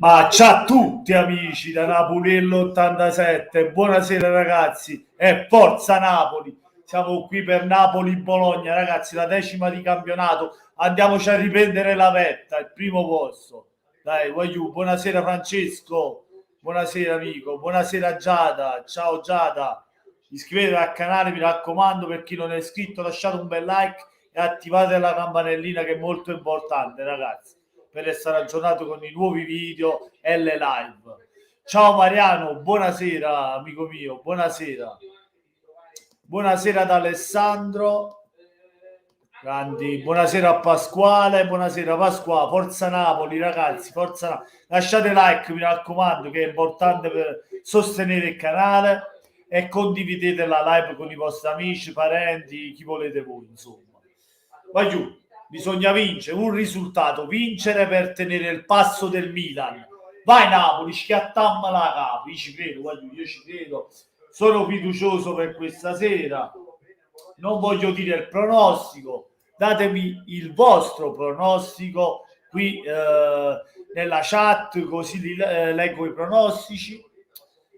Ma ciao a tutti amici da Napoliello 87, buonasera ragazzi e forza Napoli, siamo qui per Napoli-Bologna ragazzi, la 10ª di campionato, andiamoci a riprendere la vetta, il primo posto, dai voglio, buonasera Francesco, buonasera amico, buonasera Giada, ciao Giada, iscrivetevi al canale mi raccomando, per chi non è iscritto lasciate un bel like e attivate la campanellina che è molto importante ragazzi, per essere aggiornato con i nuovi video e le live. Ciao Mariano, buonasera amico mio, buonasera. Buonasera ad Alessandro. Grandi, buonasera a Pasquale, buonasera Pasquale, forza Napoli ragazzi, forza Napoli. Lasciate like mi raccomando che è importante per sostenere il canale e condividete la live con i vostri amici, parenti, chi volete voi insomma. Vai giù, bisogna vincere, un risultato, vincere per tenere il passo del Milan. Vai Napoli, schiattamma la capo, io ci credo, io ci credo, sono fiducioso per questa sera, non voglio dire il pronostico, datemi il vostro pronostico qui nella chat, così leggo i pronostici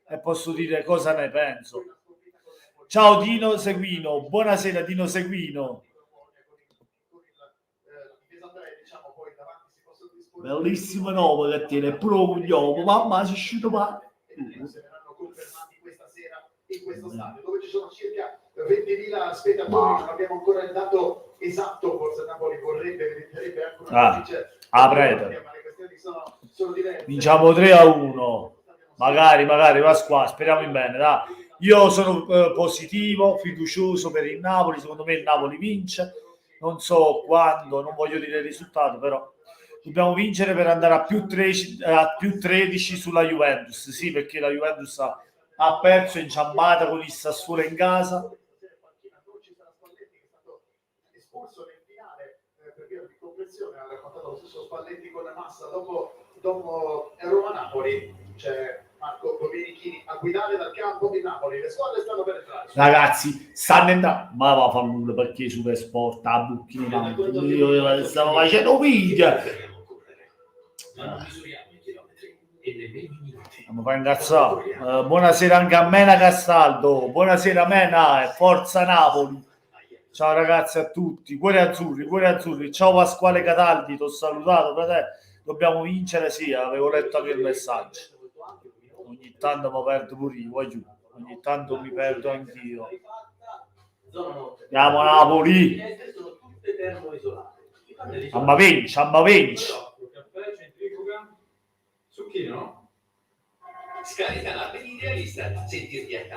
e posso dire cosa ne penso. Ciao Dino Seguino, buonasera Dino Seguino. Bellissimo nome che tiene, pure cognome, mamma si è uscito male. In questo stadio dove ci sono circa 20.000 spettatori, non abbiamo ancora il dato esatto, forse Napoli meriterebbe ancora prete. Vinciamo 3-1, magari Pasqua, speriamo in bene, dai. Io sono positivo, fiducioso per il Napoli, secondo me il Napoli vince, non so quando, non voglio dire il risultato, però dobbiamo vincere per andare a più 13 sulla Juventus, sì, perché la Juventus ha perso in ciambata con il Sassuolo in casa. Espulso nel finale per via di compressione, ha raccontato lo stesso Spalletti con la Massa dopo Roma-Napoli, c'è Marco Domenichini a guidare dal campo di Napoli, le squadre stanno per entrare. Ragazzi, stanno entrando, ma va a fare nulla perché Super Sport a bucchino, io stavo facendo video. Mi fa incazzare. Buonasera anche a Mena Castaldo, buonasera Mena, forza Napoli. Ciao ragazzi a tutti, cuori azzurri. Ciao Pasquale Cataldi, ti ho salutato, fratello. Dobbiamo vincere, sì, avevo letto anche il messaggio. Ogni tanto mi perdo pure io, ogni tanto mi perdo anch'io. Andiamo a Napoli. Amma vinci.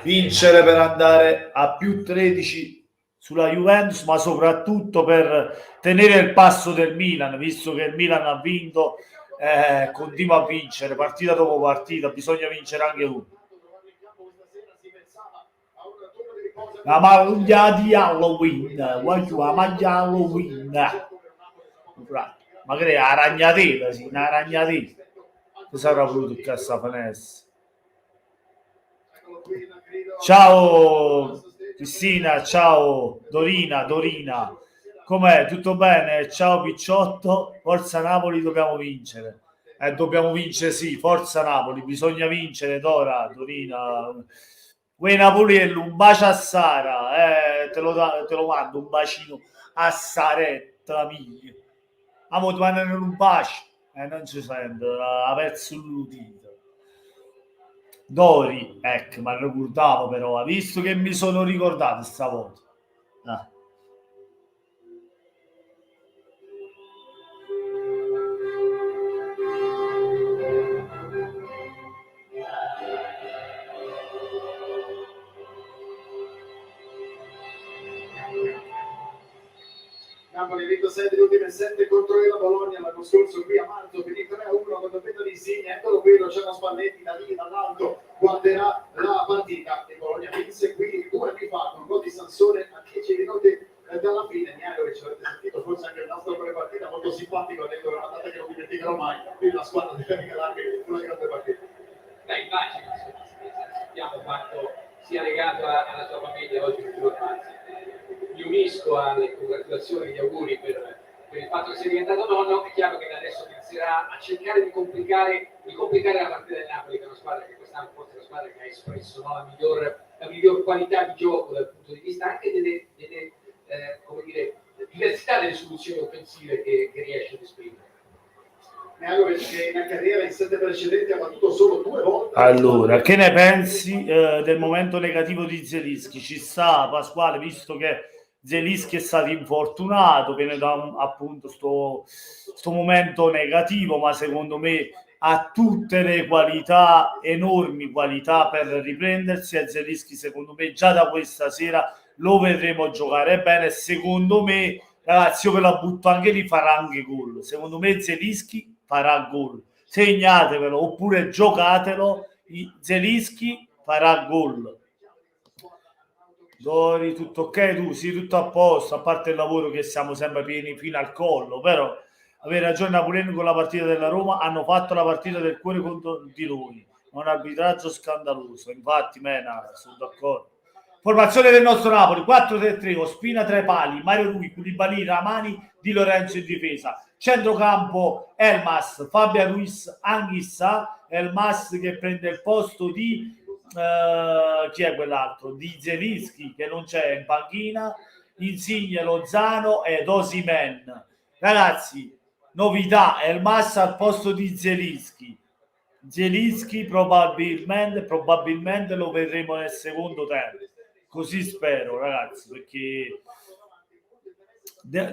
Vincere per andare a più 13 sulla Juventus, ma soprattutto per tenere il passo del Milan, visto che il Milan ha vinto, continua a vincere partita dopo partita, bisogna vincere anche lui. La maglia di Halloween, la maglia Halloween, magari la ragnatela, sì, una ragnatela. Cosa avrà voluto il Cassafanese? Ciao Cristina, ciao Dorina, com'è? Tutto bene? Ciao Picciotto, forza Napoli, dobbiamo vincere. Dobbiamo vincere, sì, forza Napoli, bisogna vincere, Dorina. Uè Napoliello, un bacio a Sara, te lo mando, un bacino a Saretta mia. Amo, ti mandano un bacio, non ci sento, ha perso l'udito. Dori, ecco, ma ricordavo però, visto che mi sono ricordato stavolta. Napoli ha vinto 6 delle ultime 7 contro la Bologna l'anno scorso qui a marzo, finì 3-1 con doppetta di Insigne, eccolo qui Luciano Spalletti da lì dall'alto guarderà la partita. Il Bologna vinse qui 2 anni fa con gol di Sansone a 10 minuti dalla fine. Mialovic, avete sentito forse anche il nostro prepartita molto simpatico, ha detto che è una data che non dimenticherò mai, qui la squadra deve regalarmi una grande partita. Immagino, sappiamo quanto sia legato alla sua famiglia oggi in giornata. Mi unisco alle congratulazioni e agli auguri per il fatto che sia diventato nonno. È chiaro che adesso inizierà a cercare di complicare la partita del Napoli, che è una squadra che quest'anno forse è la squadra che ha espresso, no, la miglior qualità di gioco dal punto di vista anche delle come dire, diversità delle soluzioni offensive che riesce ad esprimere. Neagovic, che in carriera in 7 precedenti ha battuto solo 2 volte. Allora, che ne pensi del momento negativo di Zelinski? Ci sta, Pasquale, visto che Zelinski è stato infortunato, viene da appunto sto momento negativo, ma secondo me ha tutte le qualità, enormi qualità per riprendersi, e Zelinski secondo me già da questa sera lo vedremo giocare bene. Secondo me, ragazzi, io ve la butto anche lì, farà anche gol. Secondo me Zelinski farà gol. Segnatevelo oppure giocatelo. Zelinski farà gol. Dori, tutto ok? Tu sì, tutto a posto, a parte il lavoro che siamo sempre pieni fino al collo, però avere ragione Napoleone con la partita della Roma, hanno fatto la partita del cuore contro di noi, un arbitraggio scandaloso. Infatti, Mena, sono d'accordo. Formazione del nostro Napoli: 4-3-3, Ospina tra i pali, Mario Rui, Koulibaly, Ramani, Di Lorenzo in difesa, centrocampo Elmas, Fabian Ruiz, Anghissà, Elmas che prende il posto di chi è quell'altro? Di Zelinski, che non c'è in panchina, Insigne, Lozano ed Osimhen. Ragazzi, novità, Elmas al posto di Zelinski. Zelinski probabilmente lo vedremo nel secondo tempo. Così spero, ragazzi, perché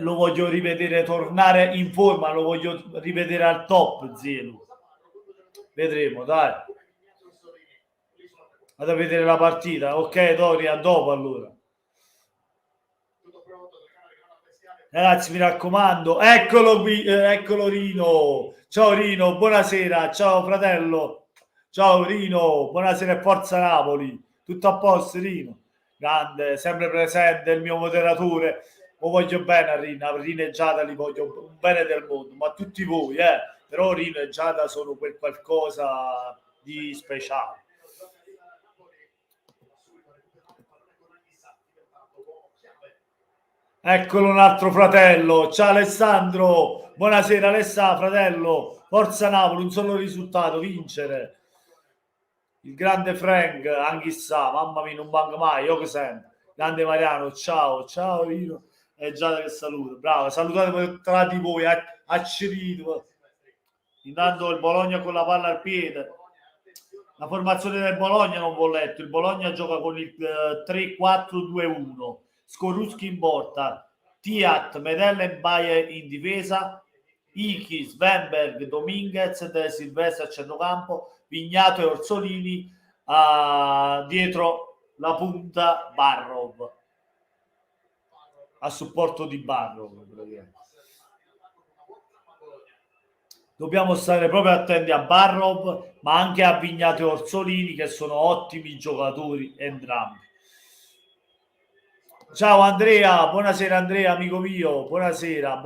lo voglio rivedere tornare in forma, lo voglio rivedere al top, Zelu. Vedremo, dai. Vado a vedere la partita. Ok, Dori, a dopo allora. Ragazzi, mi raccomando, eccolo qui, eccolo Rino. Ciao Rino, buonasera. Ciao fratello. Ciao Rino, buonasera e forza Napoli. Tutto a posto, Rino? Grande, sempre presente il mio moderatore. Lo voglio bene a Rino e Giada, li voglio un bene del mondo, ma tutti voi, però Rino e Giada sono quel qualcosa di speciale. Eccolo un altro fratello. Ciao Alessandro, buonasera Alessandro, fratello. Forza Napoli, un solo risultato, vincere. Il grande Frank, anch'issa, mamma mia, non manca mai, io che sento. Grande Mariano, ciao, ciao Rino. E Giada che saluto, bravo, salutate tra di voi, a Cirito. Intanto il Bologna con la palla al piede. La formazione del Bologna non l'ho letto, il Bologna gioca con il 3-4-2-1. Skorupski in porta, Tiat, Medella e Bayer in difesa, Iki, Svenberg, Dominguez, De Silvestri a centrocampo, Vignato e Orsolini dietro la punta Barrov, a supporto di Barrov. Dobbiamo stare proprio attenti a Barrov, ma anche a Vignato e Orsolini, che sono ottimi giocatori entrambi. Ciao Andrea, buonasera Andrea, amico mio, buonasera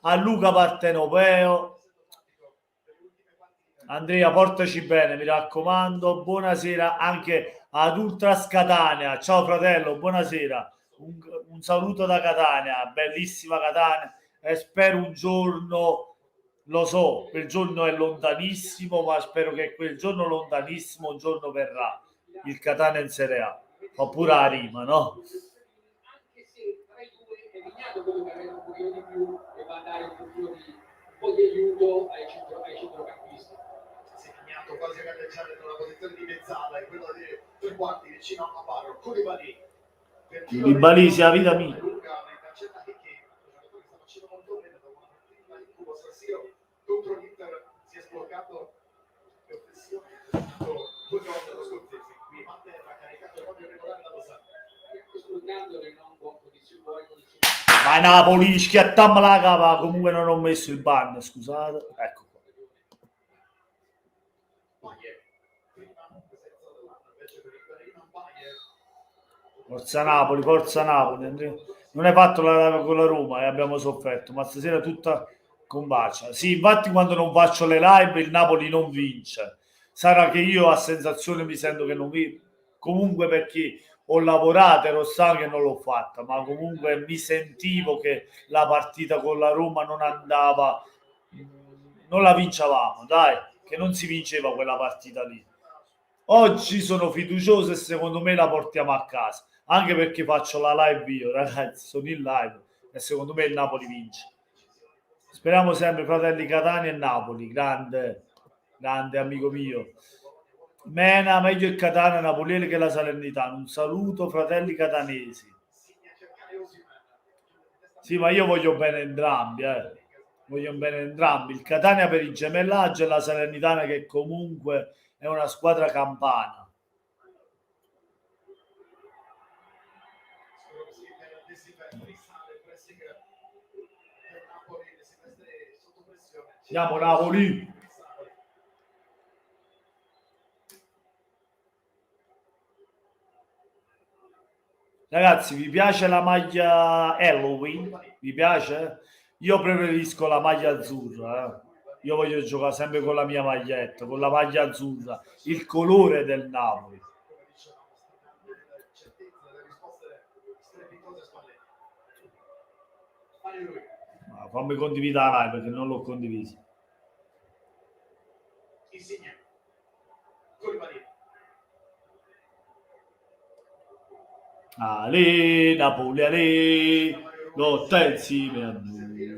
a Luca Partenopeo. Andrea, portaci bene, mi raccomando. Buonasera anche ad Ultras Catania. Ciao fratello, buonasera. Un saluto da Catania, bellissima Catania. E spero un giorno, lo so, quel giorno è lontanissimo, ma spero che quel giorno lontanissimo un giorno verrà. Il Catania in Serie A. Fa pure la rima, no? Quello che aveva un pochino di più e va a dare un po' di aiuto ai centrocampisti. Si è segnato quasi a galleggiare nella posizione di mezzala e quella di tre quarti vicino a Barro. Koulibaly. Koulibaly sia vita mia. Contro l'Inter si è sbloccato le offensioni. Due volte lo scortese. Qui Mattera ha caricato il proprio regolare da Lozano. Sfruttandole non buon condizione. Ma Napoli, schiattamma la capa, comunque non ho messo il ban, scusate. Ecco qua. Forza Napoli, forza Napoli. Non hai fatto la live con la Roma e abbiamo sofferto, ma stasera tutta combacia. Sì, infatti quando non faccio le live il Napoli non vince. Sarà che io a sensazione mi sento che non vinco. Comunque perché ho lavorato, ero stanco e non l'ho fatta, ma comunque mi sentivo che la partita con la Roma non andava non la vincevamo, dai, che non si vinceva quella partita lì. Oggi sono fiducioso e secondo me la portiamo a casa, anche perché faccio la live io, ragazzi, sono in live e secondo me il Napoli vince. Speriamo sempre, fratelli Catania e Napoli, grande, grande amico mio. Mena, meglio il Catania Napoliere che la Salernitana. Un saluto, fratelli catanesi. Sì, ma io voglio bene entrambi, voglio bene entrambi. Il Catania per il gemellaggio e la Salernitana che comunque è una squadra campana. Siamo Napoli. Ragazzi, vi piace la maglia Halloween? Vi piace? Io preferisco la maglia azzurra. Io voglio giocare sempre con la mia maglietta, con la maglia azzurra, il colore del Napoli. Ma fammi condividere la live perché non l'ho condivisa. Ale, Napoli, ale, lotta insieme a noi,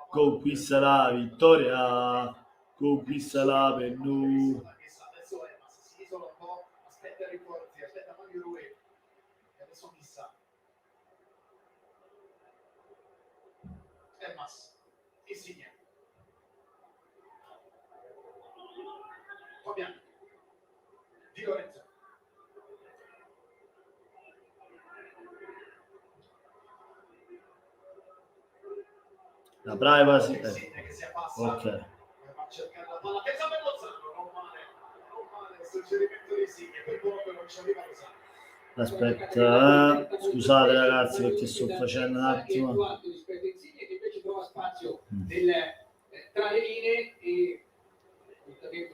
conquista la vittoria, conquista la per noi. Di Lorenzo. La privacy. Ok. Aspetta, scusate ragazzi perché sto facendo un attimo. Tra le linee e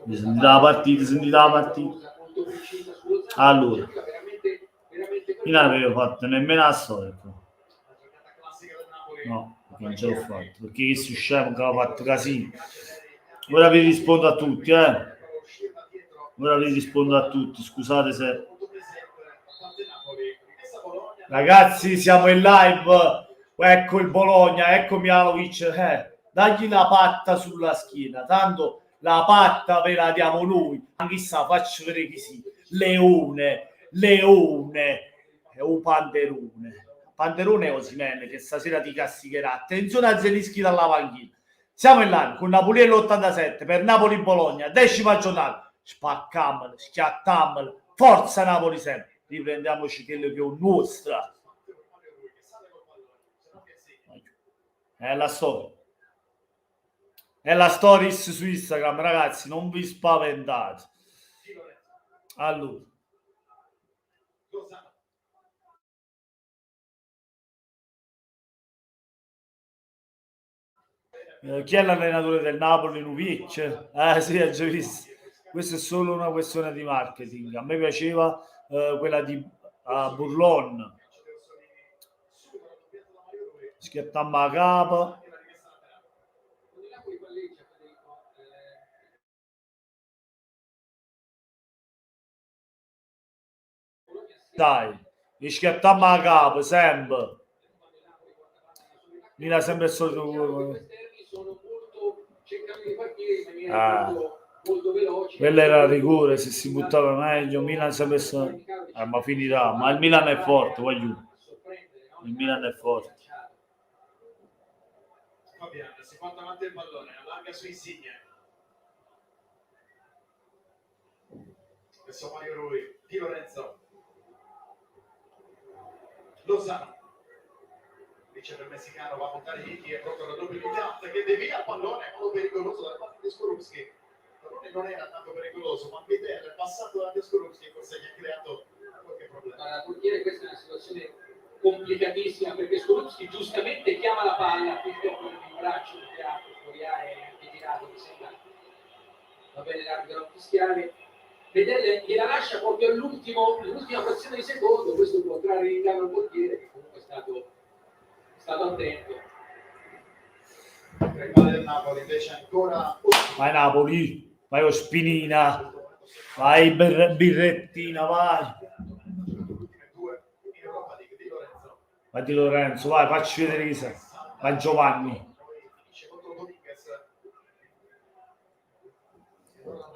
Mi sentite la partita, Allora, io non avevo fatto nemmeno la storia. No, perché non ce l'ho fatto. Perché che si scemo che ho fatto casino. Ora vi rispondo a tutti, Ora vi rispondo a tutti, scusate se... Ragazzi, siamo in live. Ecco il Bologna, ecco Mialovic. Dagli la patta sulla schiena, tanto la patta ve la diamo noi. Anche sta, faccio vedere chi sì. Leone, è un panderone. Panderone Osimhen che stasera ti castigherà. Attenzione a Zelinski dalla panchina. Siamo in live con Napoli l'87 per Napoli-Bologna, 10ª giornata. Spaccamela, schiattamela, forza Napoli sempre. Riprendiamoci quello che è un nostra. È la storia. È la stories su Instagram, ragazzi, non vi spaventate. Allora. Chi è l'allenatore del Napoli? Nuvic? Sì, ho già visto. Questa è solo una questione di marketing. A me piaceva quella di Burlon. Schiattammo a capo. Dai, gli schiattammo a capo, sempre. Mira sempre il solito. Quello era rigore, se si buttava meglio. Milan sempre ma finirà. Ma il Milan è forte, voglio. Il Milan è forte. Fabiano si porta avanti il pallone, allarga su Insigne. Adesso Mario Rui, Di Lorenzo. Lozano. Dice per Messicano, va a puntare Ichi e proprio la doppia pianta che devia il pallone, molto pericoloso da parte di Skorupski. Il pallone non era tanto pericoloso, ma Vidal è passato da Skorupski e forse gli ha creato qualche problema. Alla portiere questa è una situazione complicatissima perché Skorupski giustamente chiama la palla piuttosto con il braccio tirato, Storiare è anche tirato, mi sembra. Va bene l'arbitro non fischiare. Vedete, gliela lascia proprio all'ultima frazione di secondo, questo può trarre in inganno il portiere che comunque è stato attento. Per il del Napoli invece ancora Vai Napoli, vai Ospinina, vai Birrettina, vai. ultime due in Europa League di Lorenzo. Vai Di Lorenzo, vai, facci vedere chi sei. Vai Giovanni, Poi finisce contro Dominguez.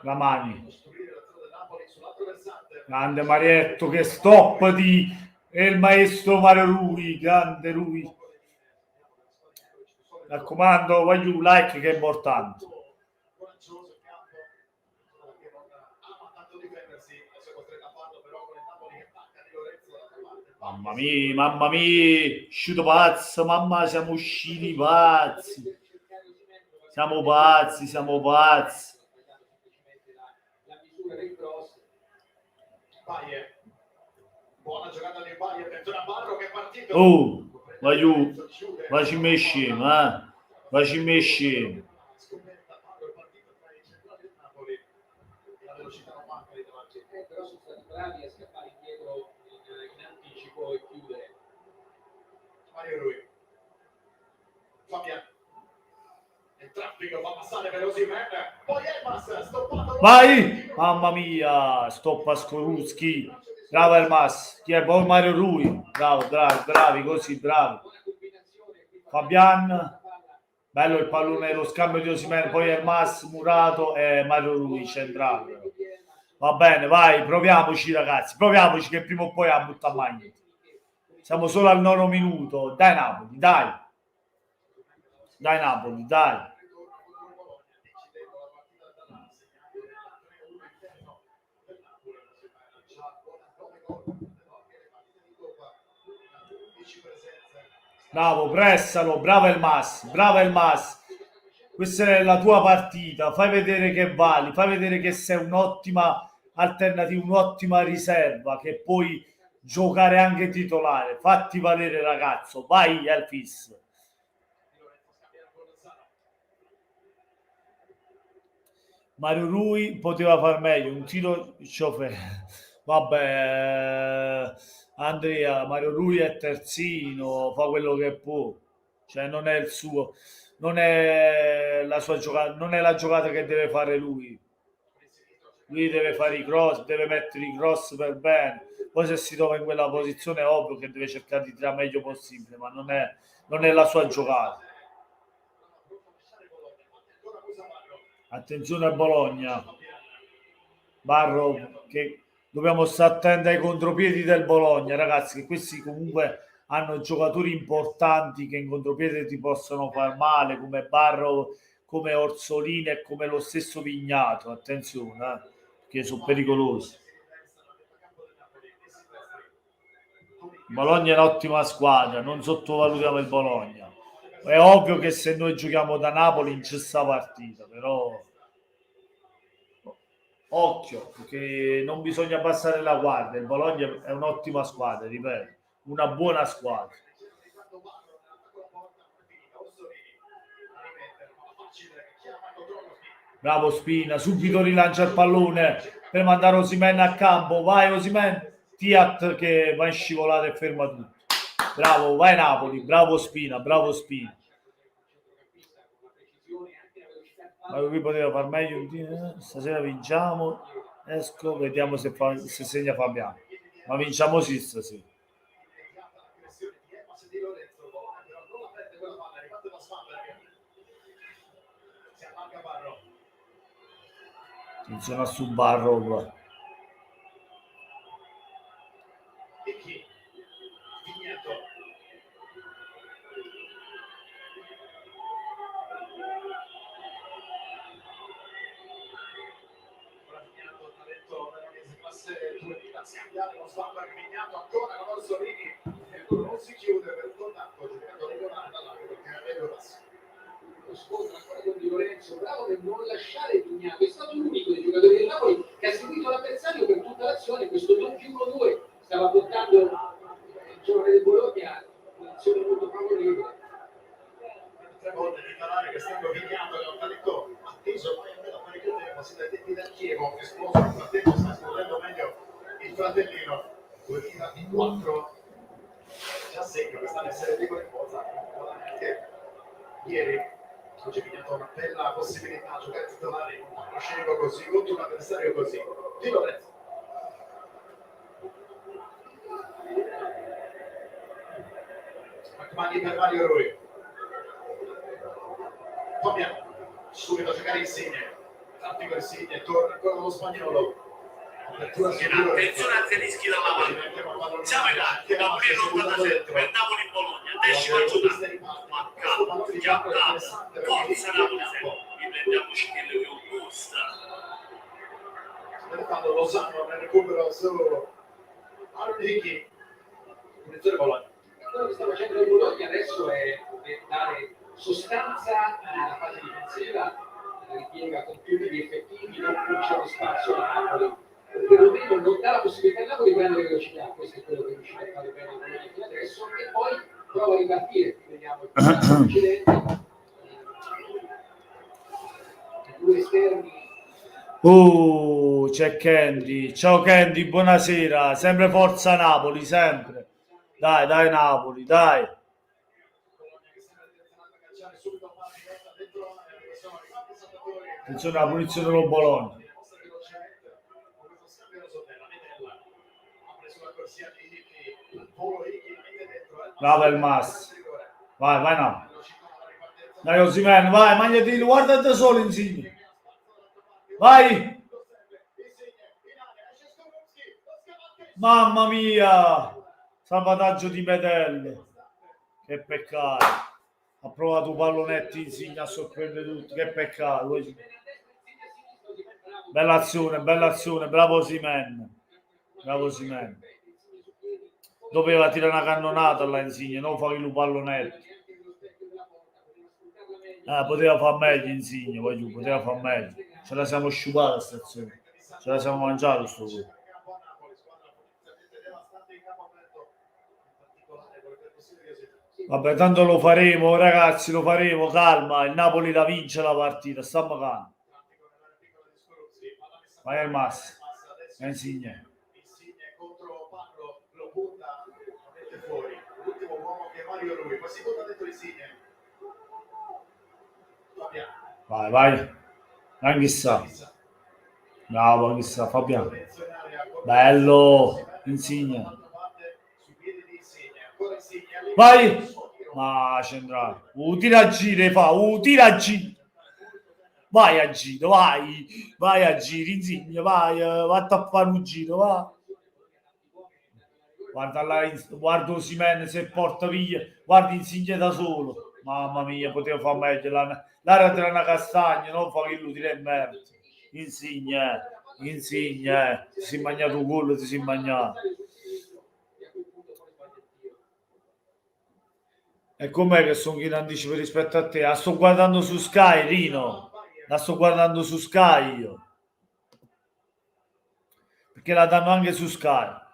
Ramani, Costruire l'azione del Napoli sull'altro versante. grande Marietto, che stop di e il maestro Mario Rui, grande Rui. Mi raccomando, voglio un like che è importante. Coraggioso in campo, che non ama tanto difendersi, adesso è costretto a farlo però con il Napoli che attacca Di Lorenzo dall'altra parte. Mamma mia, uscito pazzo, mamma siamo usciti pazzi. Siamo pazzi, siamo pazzi. La misura del cross. Baie. Buona giocata di Baie, attenzione a Barro che è partito. Oh, vai giù, vai ci mesci, vai ci mesci. Scommetta Barro è partito tra i centrali del Napoli. E la velocità non manca di davanti. Però sono stati bravi a scappare indietro in anticipo e chiudere. Mario Rui. Fabian. Il traffico fa passare per Osimhen. Poi Elmas, stoppato. Vai, mamma mia, stoppa Skorupski. Bravo Elmas, chi è? Poi Mario Rui. Bravo, bravi, così, bravi. Fabian, bello il pallone, lo scambio di Osimhen, poi Elmas, Murato e Mario Rui centrale. Va bene, vai, proviamoci ragazzi, proviamoci che prima o poi a buttare maglia. Siamo solo al 9° minuto. Dai Napoli, dai. Dai Napoli, dai. Bravo, pressalo, bravo Elmas, bravo Elmas. Questa è la tua partita, fai vedere che vali, fai vedere che sei un'ottima alternativa, un'ottima riserva, che puoi giocare anche titolare. Fatti valere ragazzo, vai Elfis. Mario Rui poteva far meglio, un tiro vabbè, Andrea, Mario Rui è terzino, fa quello che può, cioè non è il suo, non è la sua giocata, non è la giocata che deve fare lui. Lui deve fare i cross, deve mettere i cross per bene. Poi se si trova in quella posizione è ovvio che deve cercare di tirare meglio possibile, ma non è la sua giocata. Attenzione a Bologna. Barro, che dobbiamo stare attenti ai contropiedi del Bologna, ragazzi, che questi comunque hanno giocatori importanti che in contropiede ti possono far male, come Barro, come Orsolini e come lo stesso Vignato. Attenzione, che sono pericolosi. Bologna è un'ottima squadra, non sottovalutiamo il Bologna. È ovvio che se noi giochiamo da Napoli in questa partita, però occhio, perché non bisogna abbassare la guardia. Il Bologna è un'ottima squadra, ripeto, una buona squadra. Bravo Spina, subito rilancia il pallone per mandare Osimhen a campo. Vai Osimhen, Tiat che va in scivolata e ferma tutto. Bravo, vai Napoli, bravo Spina, bravo Spina. Ma qui poteva far meglio. Stasera vinciamo. Esco, vediamo se segna Fabiano. Ma vinciamo sì stasera. Attenzione a Subarro. Lo sguardo Vignato ancora con Orsolini e non si chiude per il contatto giocando regolata perché è lo scontro ancora con Di Lorenzo, bravo nel non lasciare Vignato, è stato l'unico dei giocatori del Napoli che ha seguito l'avversario per tutta l'azione. Questo 2-1-2 stava portando il giovane del Bologna un'azione molto favorevole. Tre volte di parlare che stando Vignato che ho detto atteso poi almeno parecchio tempo si dà detti dal Chievo, esploso nel frattempo, sta esplodendo meglio il fratellino. 2004 già segno che sta nel serie di qualcosa anche ieri diventa una bella possibilità giocare titolare in un anno cieco così contro un avversario così. Di Lorenzo. McManny per Mario Rui. Fabiano, subito a giocare Insigne. Traffico Insigne, torna ancora lo spagnolo. Apertura sicura. Attenzione a Zelinski dall'avanti. Siamo in là, Napoli l'87 per Napoli-Bologna, 10ª giornata. Ma chiamata, forza Napoli sempre. Riprendiamoci che le gusta. Aspettando Lozano nel recupero su Arnichi. Punizione Bologna. Quello che sta facendo il Bologna adesso è dare sostanza alla fase difensiva, ripiega con più di effettivi, non c'è lo spazio a Napoli, perlomeno non dà la possibilità a Napoli di prendere velocità. Questo è quello che riuscirà a fare bene il Bologna fino adesso, e poi prova a ripartire. Vediamo il precedente, i due esterni. C'è Candy. Ciao Candy, buonasera. Sempre forza Napoli, sempre. Dai, dai Napoli, dai. Attenzione alla punizione dello Bologna. Bravo il Mas. Vai, vai Napoli. Dai Osimhen, vai, magnetino, guarda da solo Insigne. Vai. Mamma mia. Salvataggio di Medel. Che peccato. Ha provato pallonetti Insigne a sorprendere tutti. Che peccato. Bella azione, bravo Osimhen. Bravo Osimhen. Doveva tirare una cannonata là Insigne, non fare il pallonetto. Poteva far meglio Insigne, poi poteva far meglio. Ce la siamo sciupata questa azione. Ce la siamo mangiato sto gol. Vabbè, tanto lo faremo, ragazzi, lo faremo, calma. Il Napoli la vince la partita, stiamo calmi. Vai al Mas, Insigne. Insigne contro Parlo, lo butta, lo mette fuori. L'ultimo uomo che è Mario Rui, poi si butta dentro Insigne. Fabiano. Vai, vai. Anch'issa. Bravo, anch'issa, Fabiano. Bello, Insigne. Vai. Ma centrale. Tira a giro, fa. Tira a giro. Vai a giro, vai. Vai a giro, Insigne, vai. Vatti a fare un giro, va. Guarda là, guarda Osimhen se porta via. Guarda Insigne da solo. Mamma mia, poteva fare meglio. L'area tra una castagna, non fa che lui tira in merda. Insigne, Insigne. Ti si è mangiato un gol, ti si è mangiato. E com'è che sono in anticipo rispetto a te? La sto guardando su Sky, Rino. La sto guardando su Sky io. Perché la danno anche su Sky.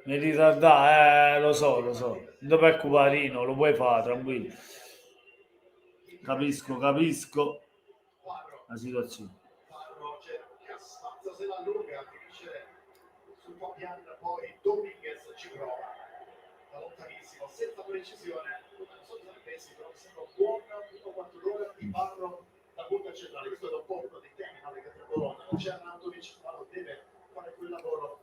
Mi ritarda, lo so. Non ti preoccupare, Rino, lo puoi fare, tranquillo. Capisco la situazione. Se la lunga finisce sul Fabian, poi Dominguez ci prova da lontanissimo, senza precisione, non so cosa ne pensi, però mi sembra un buon 1-4 di Barro da punta centrale. Questo è un po' uno dei temi che per Bologna non c'è Anatovic, ma deve fare quel lavoro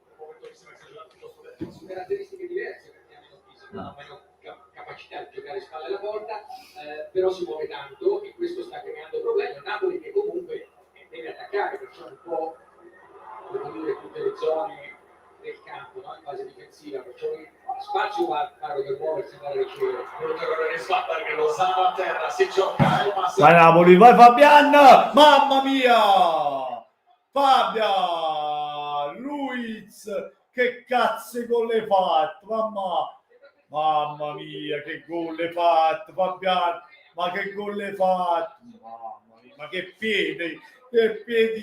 nel momento che sembra esagerato piuttosto dentro. Su caratteristiche diverse, perché hanno fisico, hanno meno capacità di giocare spalle alla porta, però si muove tanto e questo sta creando problemi. Napoli che comunque deve attaccare, perciò un po' devo dire tutte le zone del campo, no? In fase difensiva, perciò spazio Parlo per muoversi e andare a ricevere. Brutto con il risfatto perché Lozano a terra, si gioca vai Napoli, vai Fabian, mamma mia, Fabian, Luiz, che cazzo gol hai fatto, mamma mia, che gol hai fatto, Fabian, ma che gol hai fatto, mamma mia, ma che piedi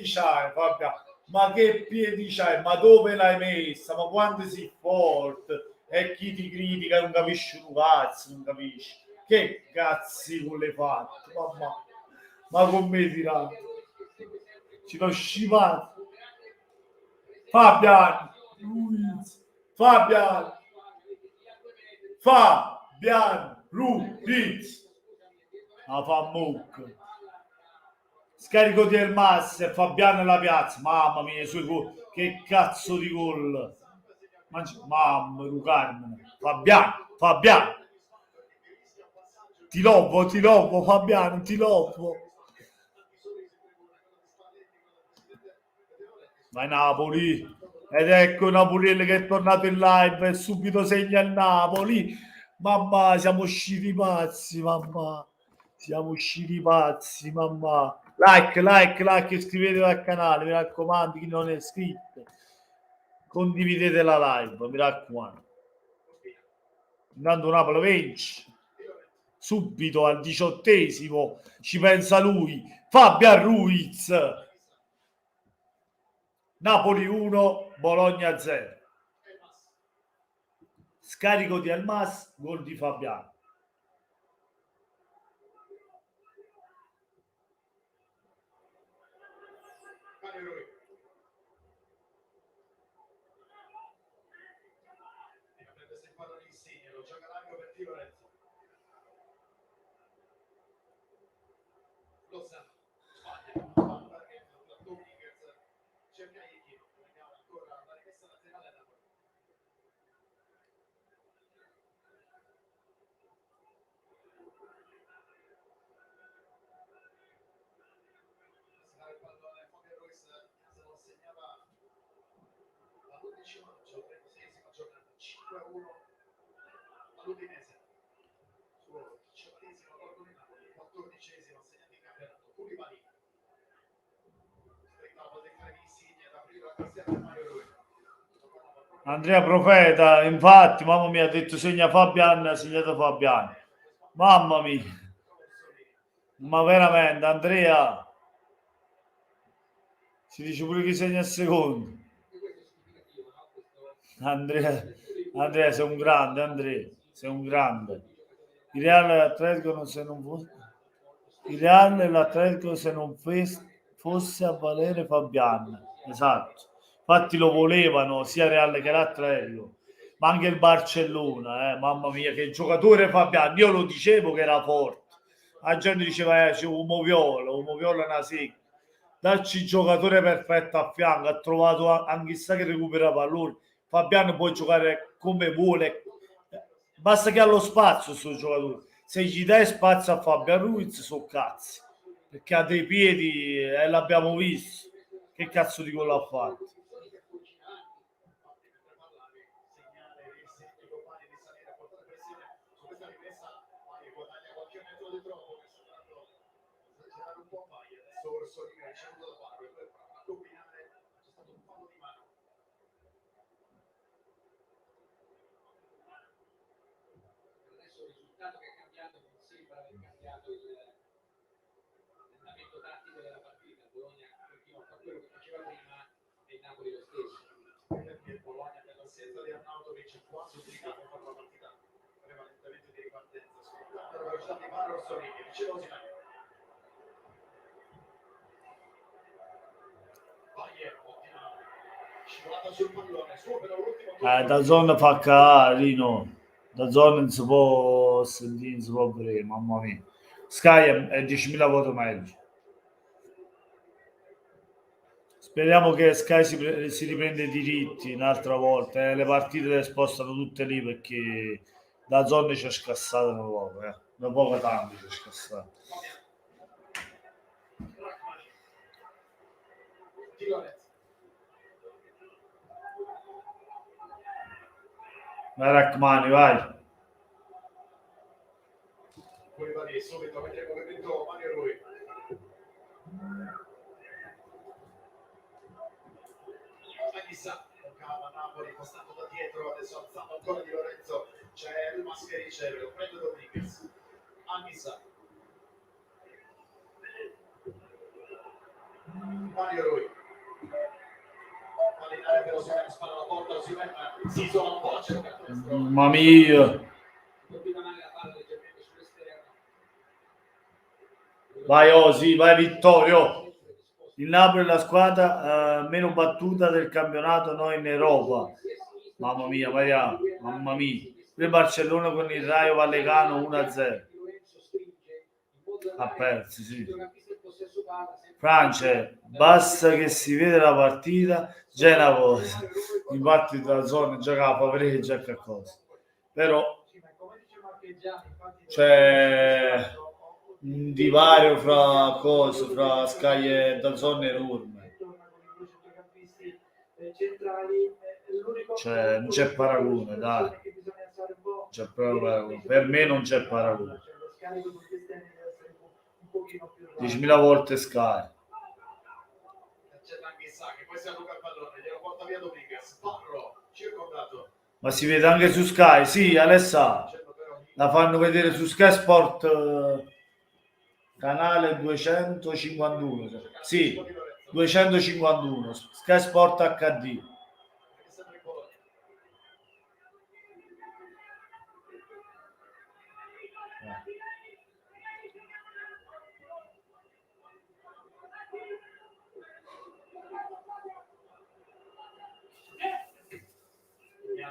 c'hai, Fabian, ma che piedi c'hai, ma dove l'hai messa, ma quanto sei forte, e chi ti critica non capisci un cazzo, non capisci, che cazzi gol hai fatto, mamma, ma come tirato, ci l'ho scivato. Fabian Ruiz, Fabian Ruiz, la fa mucca. Scarico di Elmas e Fabian nella piazza, mamma mia, che cazzo di gol, mamma Carmine, Fabian, ti lovo Fabiano, ti lovo. Vai Napoli, ed ecco Napoli che è tornato in live e subito segna il Napoli. Mamma, siamo usciti pazzi, mamma. Like, iscrivetevi al canale, mi raccomando, chi non è iscritto. Condividete la live, mi raccomando. Intanto Napoli vince. Subito al 18esimo ci pensa lui, Fabian Ruiz. Napoli 1, Bologna 0. Scarico di Elmas, gol di Fabiano. All'Udinese, suo 18esimo gol con il Napoli, 14esimo segnato in campionato. Koulibaly, stretto alla potenza di Insigne, ad aprire la classifica per Mario Rui. Andrea Profeta, infatti, mamma mia, ha detto segna Fabian, ha segnato Fabian. Mamma mia, ma veramente, Andrea, si dice pure chi segna il secondo. Andrea, sei un grande, Andrea, sei un grande. Il Real e l'Atletico se non fosse a valere Fabian, esatto. Infatti lo volevano sia Real che l'Atletico, ma anche il Barcellona, mamma mia, che giocatore Fabian, io lo dicevo che era forte. La gente diceva c'è un Moviola è una secca. Darci giocatore perfetto a fianco, ha trovato anche chissà che recupera palloni. Fabiano può giocare come vuole, basta che ha lo spazio sto giocatore. Se gli dai spazio a Fabian Ruiz sono cazzi, perché ha dei piedi e l'abbiamo visto che cazzo di gol ha fatto. Da zona fa carino, da zona non si può sentire, non si può vedere, mamma mia. Sky è 10.000 volte meglio. Speriamo che Sky si riprende i diritti un'altra volta, le partite le spostano tutte lì perché da zona c'è scassato da poco tanto c'è scassato. Vai Rachmani, vai. Koulibaly subito, vedremo che dentro Mario Rui. Chissà, toccava Napoli, postando da dietro, adesso alzando ancora Di Lorenzo, c'è Elmas che riceve, lo prende Dominguez. Anissa. Mario Rui. Pallinare per Osimhen, spara la porta, Osimhen si isola un po', cerca il destro. Mamma mia. Vai Osi, vai Vittorio. Il Napoli è la squadra meno battuta del campionato, noi in Europa. Mamma mia, Maria, mamma mia. Il Barcellona con il Rayo Vallecano 1-0. Ha perso, sì. Francia, basta che si vede la partita, già è una cosa. Infatti da zona giocava pareggio e qualcosa. Però c'è un divario fra cose, fra Sky e Dazon enorme. Cioè, non c'è paragone, dai. C'è proprio paragone. Per me non c'è paragone. 10.000 volte Sky. C'è Anghissà che poi si alluga il pallone, glielo porta via Dominguez, Parro, circondato. Ma si vede anche su Sky, sì, Alessà. La fanno vedere su Sky Sport canale 251. Sì, 251. Sky Sport HD.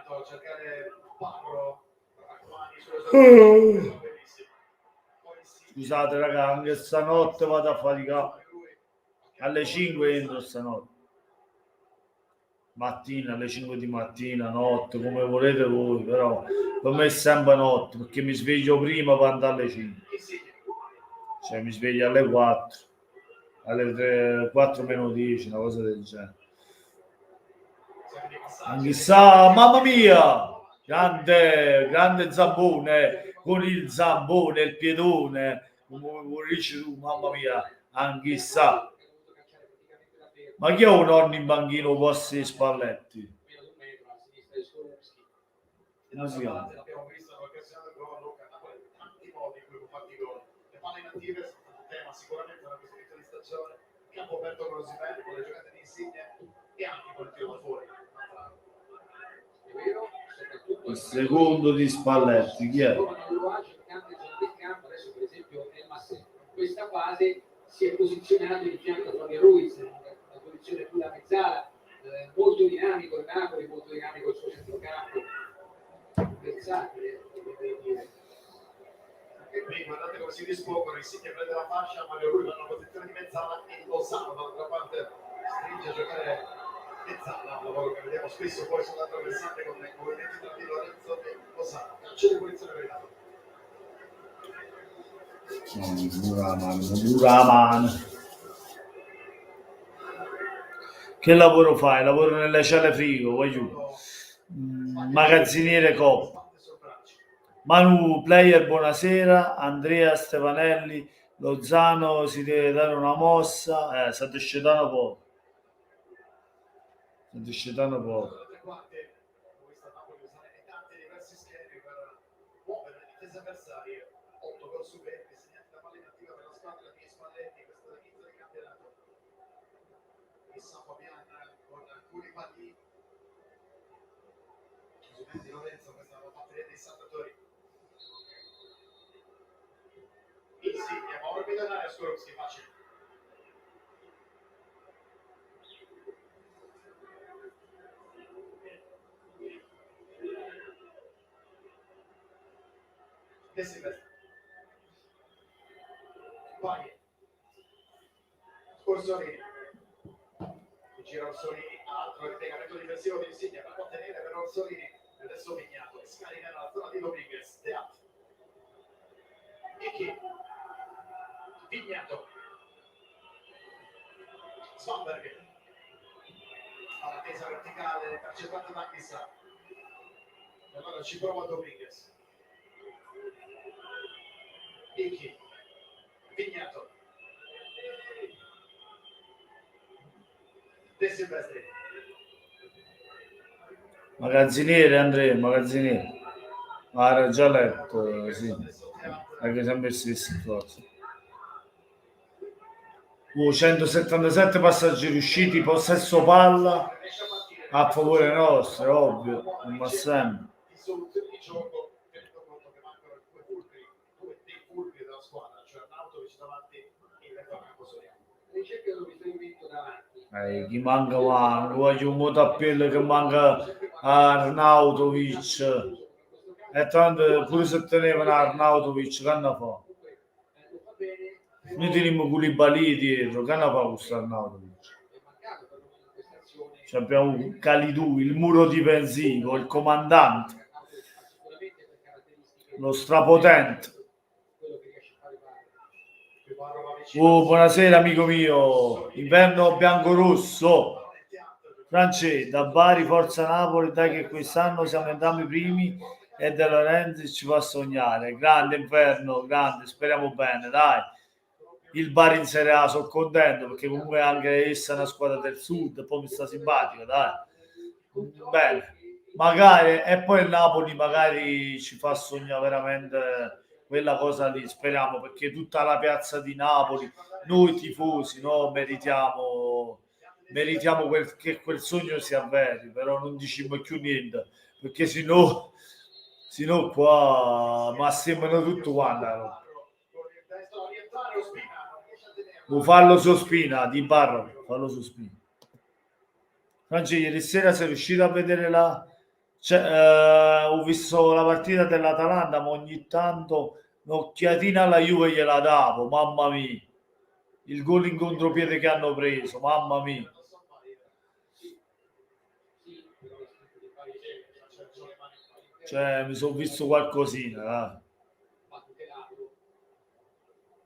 A cercare Parro, Scusate raga, anche stanotte vado a faticare. Alle 5 entro stanotte. Mattina, alle 5 di mattina, notte, come volete voi, però per me è sempre notte, perché mi sveglio prima per andare alle 5. Cioè mi sveglio alle 4, alle 3, 4 meno 10, una cosa del genere. Chissà, mamma mia! Grande Zambone, con il zambone, il piedone, come dici tu, mamma mia, anch'issa. Ma chi ha un nonno in banchino posti Spalletti? Non si chiama. Abbiamo visto l'occasione del gol, Luca, tanti modi in cui può fare i gol. Le palle inattive sono stato un tema sicuramente una questione di stagione, campo aperto con Osimhen, con le giocate di Insigne e anche con il tiro da fuori. Il secondo di Spalletti, chi è? Adesso per esempio Elmas in questa fase si è posizionato in fianco a Fabio Ruiz, una posizione più da mezzala, molto dinamico il Napoli, molto dinamico il suo centrocampo, versatile, vorrei dire. E qui guardate come si dispongono, Insigne prende la fascia, Mario Rui va in una posizione di mezzala e Lozano dall'altra parte stringe a giocare mezzala, un lavoro che vediamo spesso poi sull'altro versante con i movimenti tra Di Lorenzo e Lozano. Calcio di punizione per il Napoli. Duraman. Che lavoro fai? Lavoro nelle celle frigo, voglio. Magazziniere Coppa. Manu Player, buonasera. Andrea Stefanelli, Lozano si deve dare una mossa. Sta discetando poco. Sta discetando poco. Avversarie 8 gol su 20 segnati da palla inattiva per la squadra di Spalletti, questo è l'inizio del campionato. Issa Fabian con Koulibaly, Di Lorenzo, questa è la batteria dei saltatori. Insigne, Mauro Milionario, Skorupski, facile. De Silvestri. Paghi. Orsolini. Gira Orsolini, altro il piegamento difensivo di Insigne per contenere per Orsolini. Adesso Vignato, scarica nella zona di Dominguez. Teat. E chi? Vignato. Svanberg. Alla tesa verticale, intercettata da Anghissà. Allora ci prova Dominguez. Iki, Vignato, De Silvestri. Magazziniere Andrea, magazziniere. Era già letto, sì. Anche sempre stesse cose. 177 passaggi riusciti, possesso palla a favore nostro, ovvio, ma sempre. Soluzioni di gioco, tenendo conto che mancano due dei fulcri della squadra, cioè Arnautovic davanti e il Campo Soriano. Ricerca di riferimento Chi manca, voglio un motappello che manca Arnautovic. E tanto pure se tenevano Arnautovic, che ne fa? Noi teniamo Koulibaly dietro, che ne fa questo Arnautovic? Cioè abbiamo Kalidou, il muro difensivo, il comandante, lo strapotente. Oh, buonasera amico mio, inverno bianco-rosso. Francesco, da Bari, Forza Napoli, dai che quest'anno siamo entrambi primi e De Lorenzi ci fa sognare. Grande inverno, grande, speriamo bene, dai. Il Bari in Serie A, sono contento perché comunque anche essa è una squadra del sud, poi mi sta simpatica, dai. Bene, magari, e poi il Napoli magari ci fa sognare veramente quella cosa lì, speriamo, perché tutta la piazza di Napoli, noi tifosi, no, meritiamo che quel sogno si avveri, però non diciamo più niente, perché sennò qua ma sembrano tutto quanto. Fallo su Spina, di Barro, fallo su Spina. Francesco, ieri sera sei riuscito a vedere ho visto la partita dell'Atalanta, ma ogni tanto un'occhiatina alla Juve gliela davo, mamma mia. Il gol in contropiede che hanno preso, mamma mia. Cioè, mi sono visto qualcosina,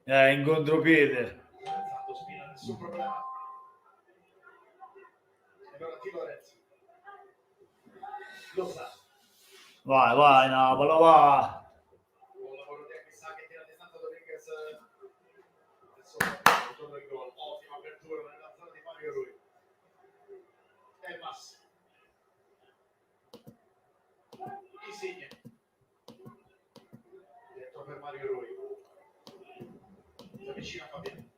in contropiede. Nessun problema. Allora Di Lorenzo lo sa. Vai, Napoli, va. Buon lavoro di Anchissà che tira a distanza Dominguez. Adesso torna il gol. Ottima apertura nella zona di Mario Rui. Elmas. Insigne. Dentro per Mario Rui. Si avvicina Fabiano.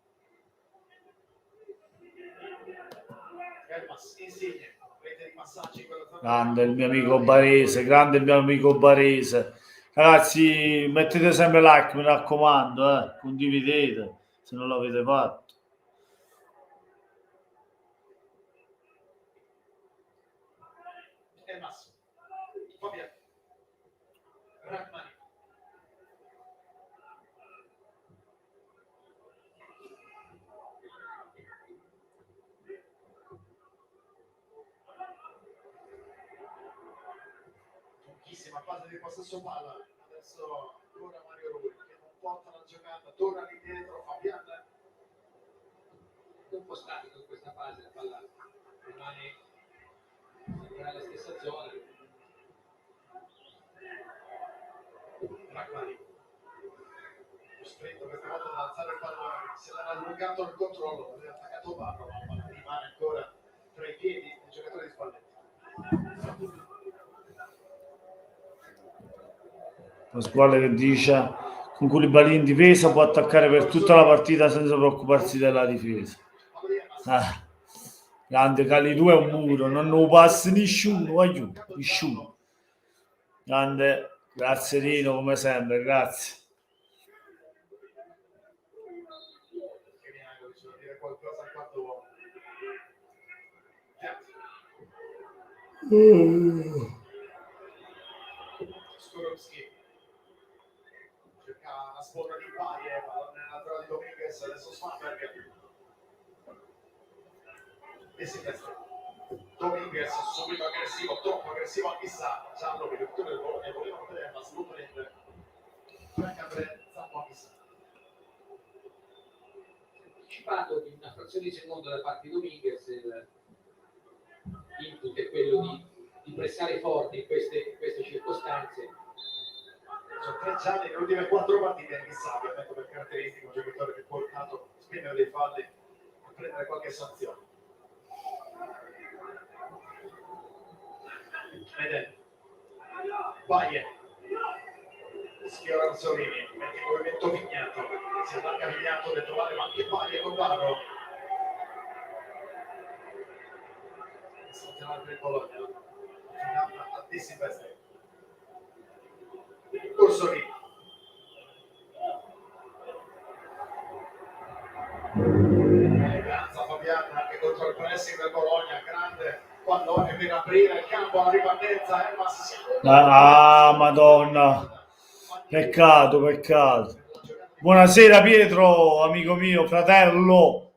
Elmas, Insigne. Rete di passaggi in quella zona. Grande il mio amico Barese, grande il mio amico Barese. Ragazzi, mettete sempre like, mi raccomando, condividete se non l'avete fatto. Elmas. Fabiano. Rachmani. Pochissima fase di possesso palla. Adesso ancora Mario Rui che non porta la giocata, torna lì dietro Fabian. Un po' statico in questa fase, la palla rimane sempre nella stessa zona. Rachmani. Costretto questa volta ad alzare il pallone, se l'era allungato il controllo, aveva attaccato Barro, ma il pallone rimane ancora tra i piedi del giocatore di Spalletti. Pasquale che dice con Koulibaly in difesa può attaccare per tutta la partita senza preoccuparsi della difesa. Grande Kalidou è un muro, non lo passa nessuno, aiuto, nessuno. Grande, grazie Rino come sempre, grazie. Dire qualcosa al quarto uomo. Skorowski cerca la sponda di Baie, pallone nella zona di Dominguez, adesso Svanberg e si testa Dominguez subito aggressivo, troppo aggressivo a chissà Giallo che tutto il gol e volevano vedere ma lo prende Frank André Zambo a chissà Anticipato di una frazione di secondo da parte di Dominguez, l'input è quello di pressare forte in queste circostanze. sono 3 gialli nelle ultime 4 partite anche Sabia, detto per caratteristiche un giocatore che è portato a spendere dei falli e prendere qualche sanzione. Eden Baie sfiora Anzolini, mette in movimento Vignato, si allarga Vignato dentro male ma anche Baie con Barro sanzionato per il Bologna a Dissilvestri Orsolini eleganza Fabiano anche contro il pressing del Bologna, grande pallone per aprire il campo alla ripartenza. Elmas si Madonna, peccato. Buonasera Pietro, amico mio, fratello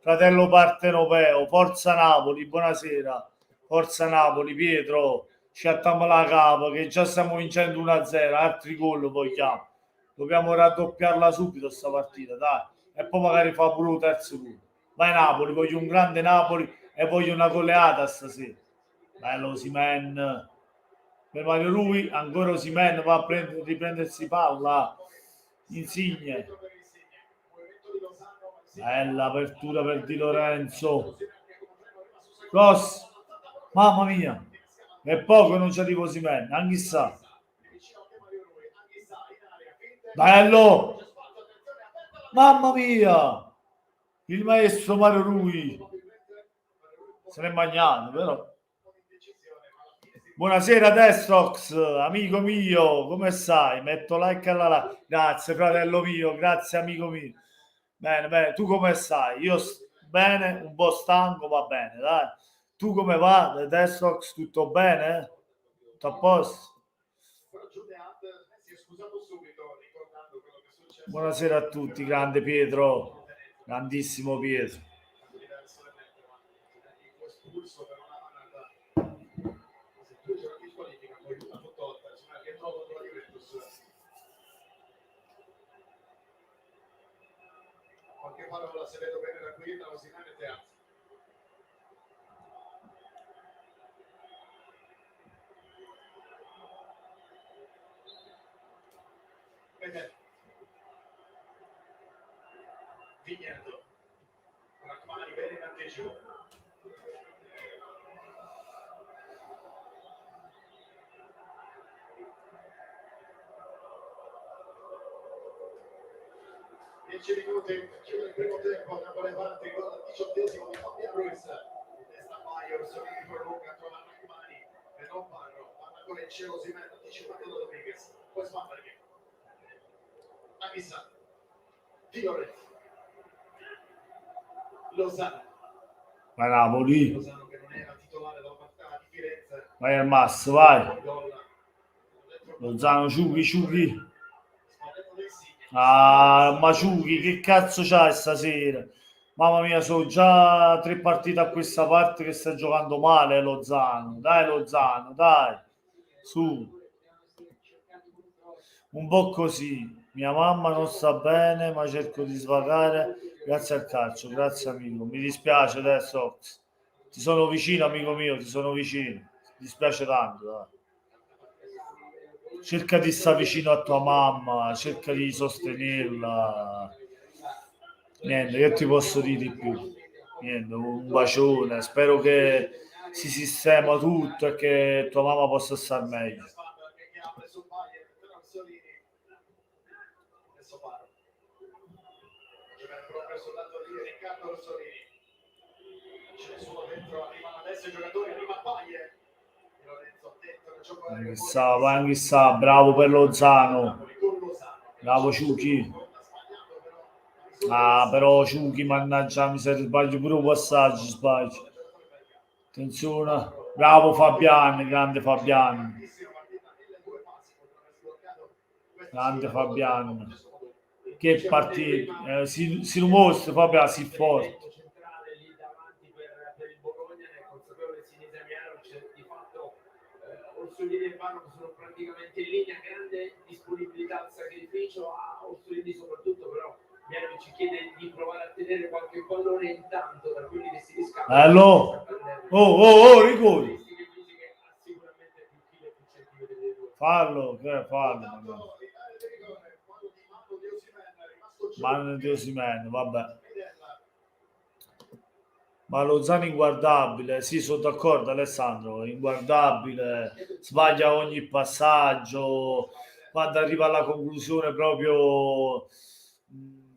partenopeo, forza Napoli, buonasera, forza Napoli Pietro, sciattiamo la capa che già stiamo vincendo 1-0, altri gol vogliamo, dobbiamo raddoppiarla subito sta partita, dai, e poi magari fa pure il terzo gol. Vai Napoli, voglio un grande Napoli e voglio una goleata stasera. Bello Osimhen, per Mario Rui, ancora Osimhen va a riprendersi palla, Insigne. Bella apertura per Di Lorenzo. Cross. Mamma mia. È poco non c'è di Osimhen, anche sa. Bello. Mamma mia. Il maestro Mario Rui. Se n'è bagnato, però. Buonasera Destrox, amico mio, come stai? Metto like alla like. Grazie fratello mio, grazie amico mio. Bene, tu come stai? Io bene, un po' stanco, va bene, dai. Tu come va? Destrox, tutto bene? Tutto a posto? Buonasera a tutti, grande Pietro, grandissimo Pietro. Qualche parola se vedo bene da qui, da Osimhen e Teazzi. Bene. Vigneto. Rachmani bene in anticipo. Minuti, chiude il primo tempo, Napoli avanti con il 18esimo di Fabian Ruiz. Testa Baio, Orsolini prolunga, trova Rachmani e non Parro. Palla con il cielo, Osimhen anticipato da Dominguez. Poi Spamberghi. Anghissà. Di Lorenzo. Lozano. Vai Napoli. Lozano che non era titolare dalla partita di Firenze. Vai al Masso, vai. Lozano, Ciughi. Ah, Maciughi, che cazzo c'hai stasera? Mamma mia, sono già 3 partite a questa parte che sta giocando male Lozano. Lozano, dai. Su. Un po' così. Mia mamma non sta bene, ma cerco di svagare grazie al calcio. Grazie amico. Mi dispiace adesso. Ti sono vicino, amico mio, ti sono vicino. Mi dispiace tanto, dai. Cerca di stare vicino a tua mamma, cerca di sostenerla. Niente, che ti posso dire di più? Niente, un bacione, spero che si sistema tutto e che tua mamma possa stare meglio. Chissà, bravo per Lozano, bravo Ciuchi. Ah, però Ciuchi, mannaggia, mi se sbaglio pure un passaggio, sbaglio. Attenzione, bravo Fabiani, grande Fabiani. Grande Fabiani. Che partita, si mostra Fabiani, si forte. Orsolini e Parro sono praticamente in linea, grande disponibilità al sacrificio a Orsolini soprattutto, però Mianovic chiede di provare a tenere qualche pallone intanto da quelli che si riscattano. Bello! Rigore! Fallo. Mano di Osimhen, vabbè. Ma Lozano inguardabile, sì, sono d'accordo Alessandro, inguardabile, sbaglia ogni passaggio, quando arriva alla conclusione proprio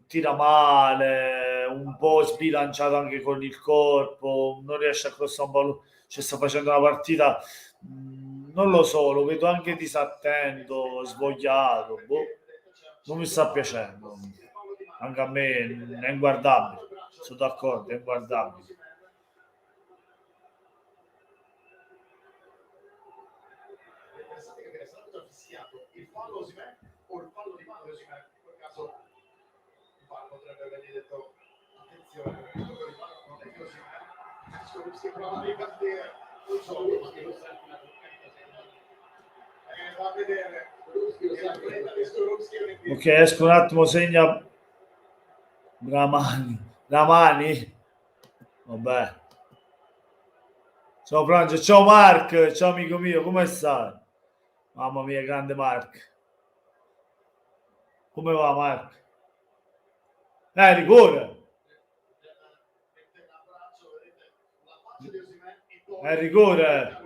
tira male, un po' sbilanciato anche con il corpo, non riesce a crossare un pallone, sta facendo una partita, non lo so, lo vedo anche disattento, svogliato, non mi sta piacendo, anche a me è inguardabile, sono d'accordo, è inguardabile. potrebbe avergli detto attenzione, perché il gioco di palla non è che Osimhen, Skorupski prova a ripartire, non so, che lo sa una toccata, secondo me. va a vedere, la fretta di Skorupski è un Ok, esco un attimo, segna Ramani. Vabbè. Ciao Francio, ciao Mark, ciao amico mio, come stai? Mamma mia, grande Mark. Come va Mark? Rigore. È rigore.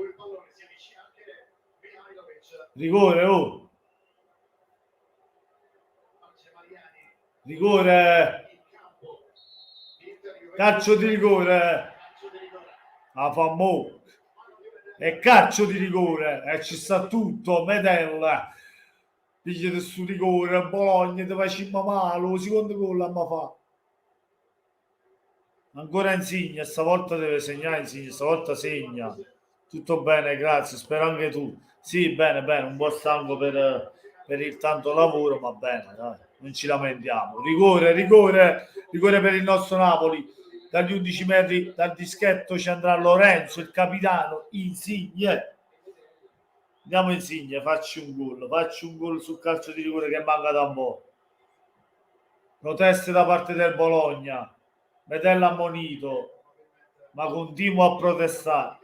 Rigore, oh. Rigore. Calcio di rigore. La fa mo. È calcio di rigore. E ci sta tutto. Medella. Dice su rigore. Bologna ti facciamo male. Lo secondo gol a fa. Ancora Insigne. Stavolta deve segnare Insigne. Stavolta segna. Tutto bene, grazie. Spero anche tu. Sì, bene, bene. Un po' stanco per il tanto lavoro, ma bene, dai. Non ci lamentiamo. Rigore, rigore, rigore per il nostro Napoli. Dagli 11 metri dal dischetto ci andrà Lorenzo, il capitano. Insigne. Andiamo Insigne, facci un gol sul calcio di rigore che manca da un po'. Proteste da parte del Bologna. Medella ammonito, ma continua a protestare.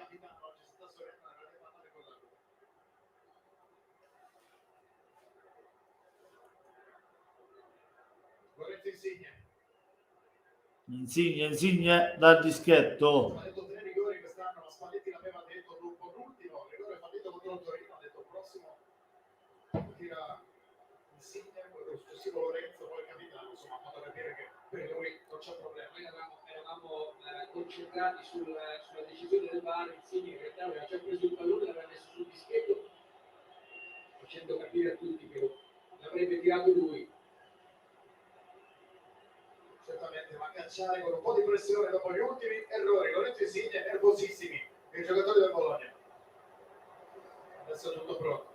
Insigne dal dischetto. Ha detto 3 rigori quest'anno, la Spalletti l'aveva detto dopo l'ultimo rigore fallito contro il Torino, ha detto il prossimo tira Insigne, poi lo successivo Lorenzo, poi il capitano, insomma ha fatto capire che per lui non c'è problema. Noi eravamo concentrati sulla decisione del VAR. Insigne in realtà aveva già preso il pallone, l'aveva messo sul dischetto, facendo capire a tutti che l'avrebbe tirato lui. Certamente, ma cacciare con un po' di pressione dopo gli ultimi errori. Lorenzo Insigne nervosissimi, i giocatori del Bologna. Adesso è tutto pronto.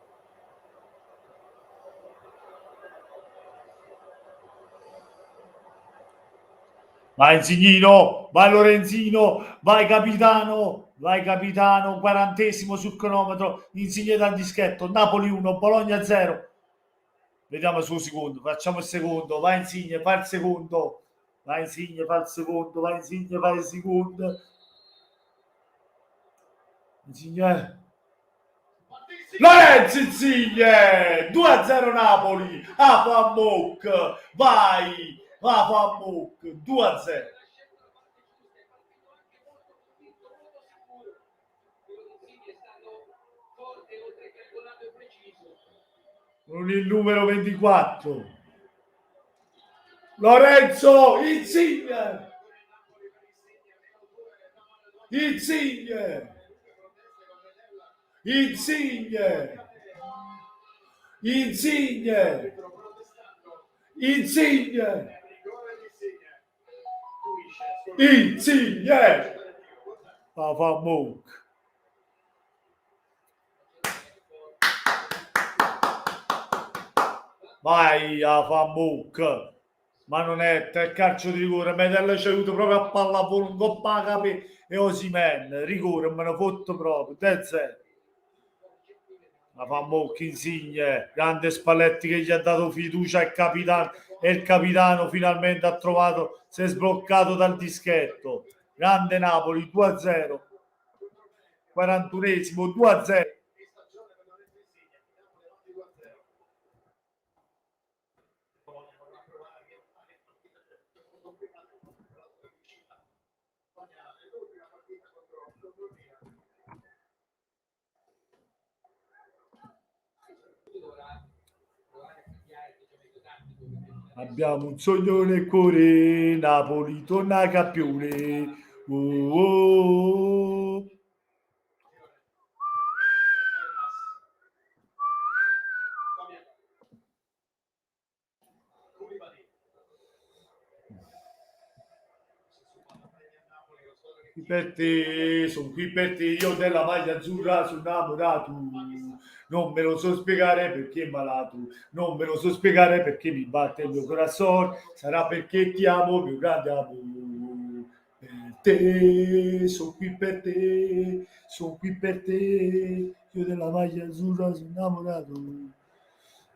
Vai Insignino, vai Lorenzino, vai capitano, 40esimo sul cronometro, Insigne dal dischetto, Napoli 1, Bologna 0. Vediamo il suo secondo, facciamo il secondo, vai Insigne, fa il secondo, vai Insigne, fa il secondo, vai Insigne, fa il secondo. Insigne. Lorenzo Insigne, 2-0 Napoli, a Fammuc, vai, va Fammuc, 2-0. Con il numero 24 Lorenzo Insigne, Insigne, Insigne, Insigne, Insigne, Insigne, Fammuc. Vai a Fammuc, manonetta, il calcio di rigore, Medella ci ha avuto proprio a pallavolo, un coppa capi e Osimhen, rigore, me ne fotto proprio, 3-0. La Fammuc, Insigne, grande Spalletti che gli ha dato fiducia al capitano e il capitano finalmente ha trovato, si è sbloccato dal dischetto. Grande Napoli, 2-0, 41esimo, 2-0. Abbiamo un sogno nel cuore, Napoli torna campione. Oh. Per te, sono qui per te, io della maglia azzurra sono innamorato. non me lo so spiegare perché è malato, non me lo so spiegare perché mi batte il mio corazon, sarà perché ti amo, mio grande amore, per te, sono qui per te, sono qui per te, io della maglia azzurra sono innamorato.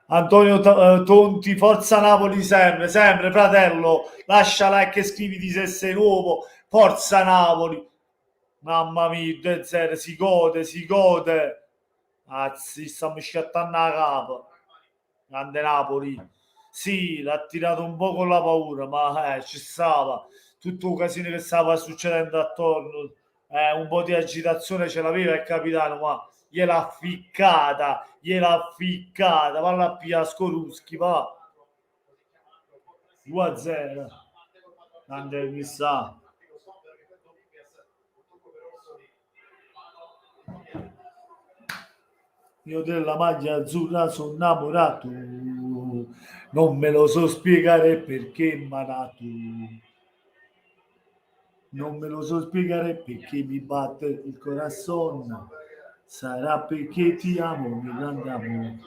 Antonio Tonti, forza Napoli sempre, sempre fratello, lascia like e iscriviti se sei nuovo, forza Napoli, mamma mia, 2-0, si gode, si gode, anzi stiamo scattando la capa, grande Napoli, sì, l'ha tirato un po' con la paura, ma ci stava, tutto il casino che stava succedendo attorno, un po' di agitazione ce l'aveva il capitano, ma gliel'ha ficcata, valla a pigliare Skorupski, va, 2-0, grande chissà. Io della maglia azzurra sono innamorato, non me lo so spiegare perché m'ha nato, non me lo so spiegare perché mi batte il corazon, sarà perché ti amo, mio grande amore.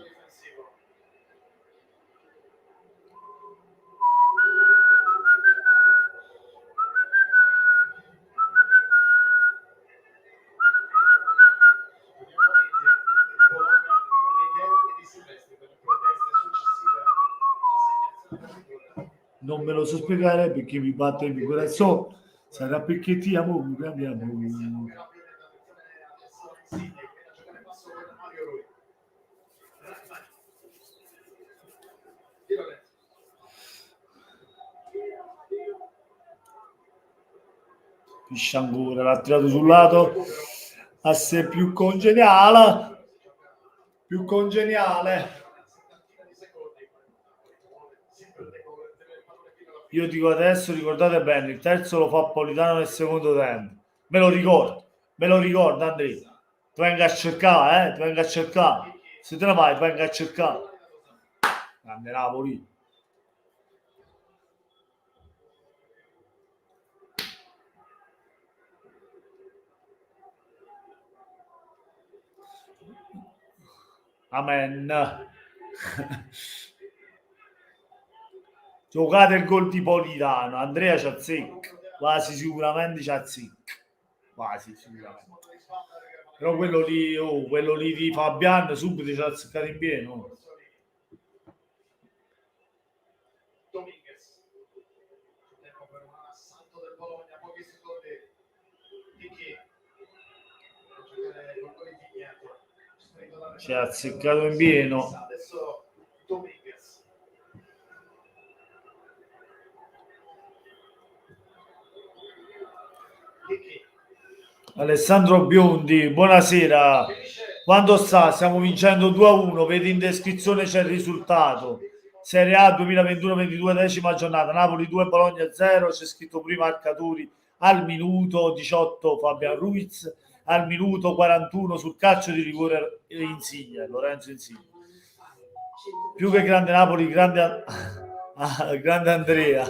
Non me lo so spiegare perché mi batte il mio corazon, sarà perché ti amo, mio grande amore. Pisciangura l'ha tirato sul lato, asse più congeniale, più congeniale. Io dico adesso, ricordate bene, il terzo lo fa Politano nel secondo tempo. Me lo ricordo Andrea. Ti venga a cercare, ti venga a cercare. Se te ne vai, ti venga a cercare. Grande Napoli. Amen. Giocate il gol di Politano, Andrea ci azzecca, quasi sicuramente ci azzecca, quasi sicuramente. Però quello lì di Fabian subito ci ha azzeccato in pieno. Ci ha azzeccato in pieno. Alessandro Biondi, buonasera. Quando sta? Stiamo vincendo 2-1. Vedi in descrizione c'è il risultato. Serie A 2021-22, decima giornata. Napoli 2, Bologna 0. C'è scritto prima Arcaturi al minuto 18 Fabian Ruiz, al minuto 41 sul calcio di rigore Insigne, Lorenzo Insigne. Più che grande Napoli, grande, grande Andrea.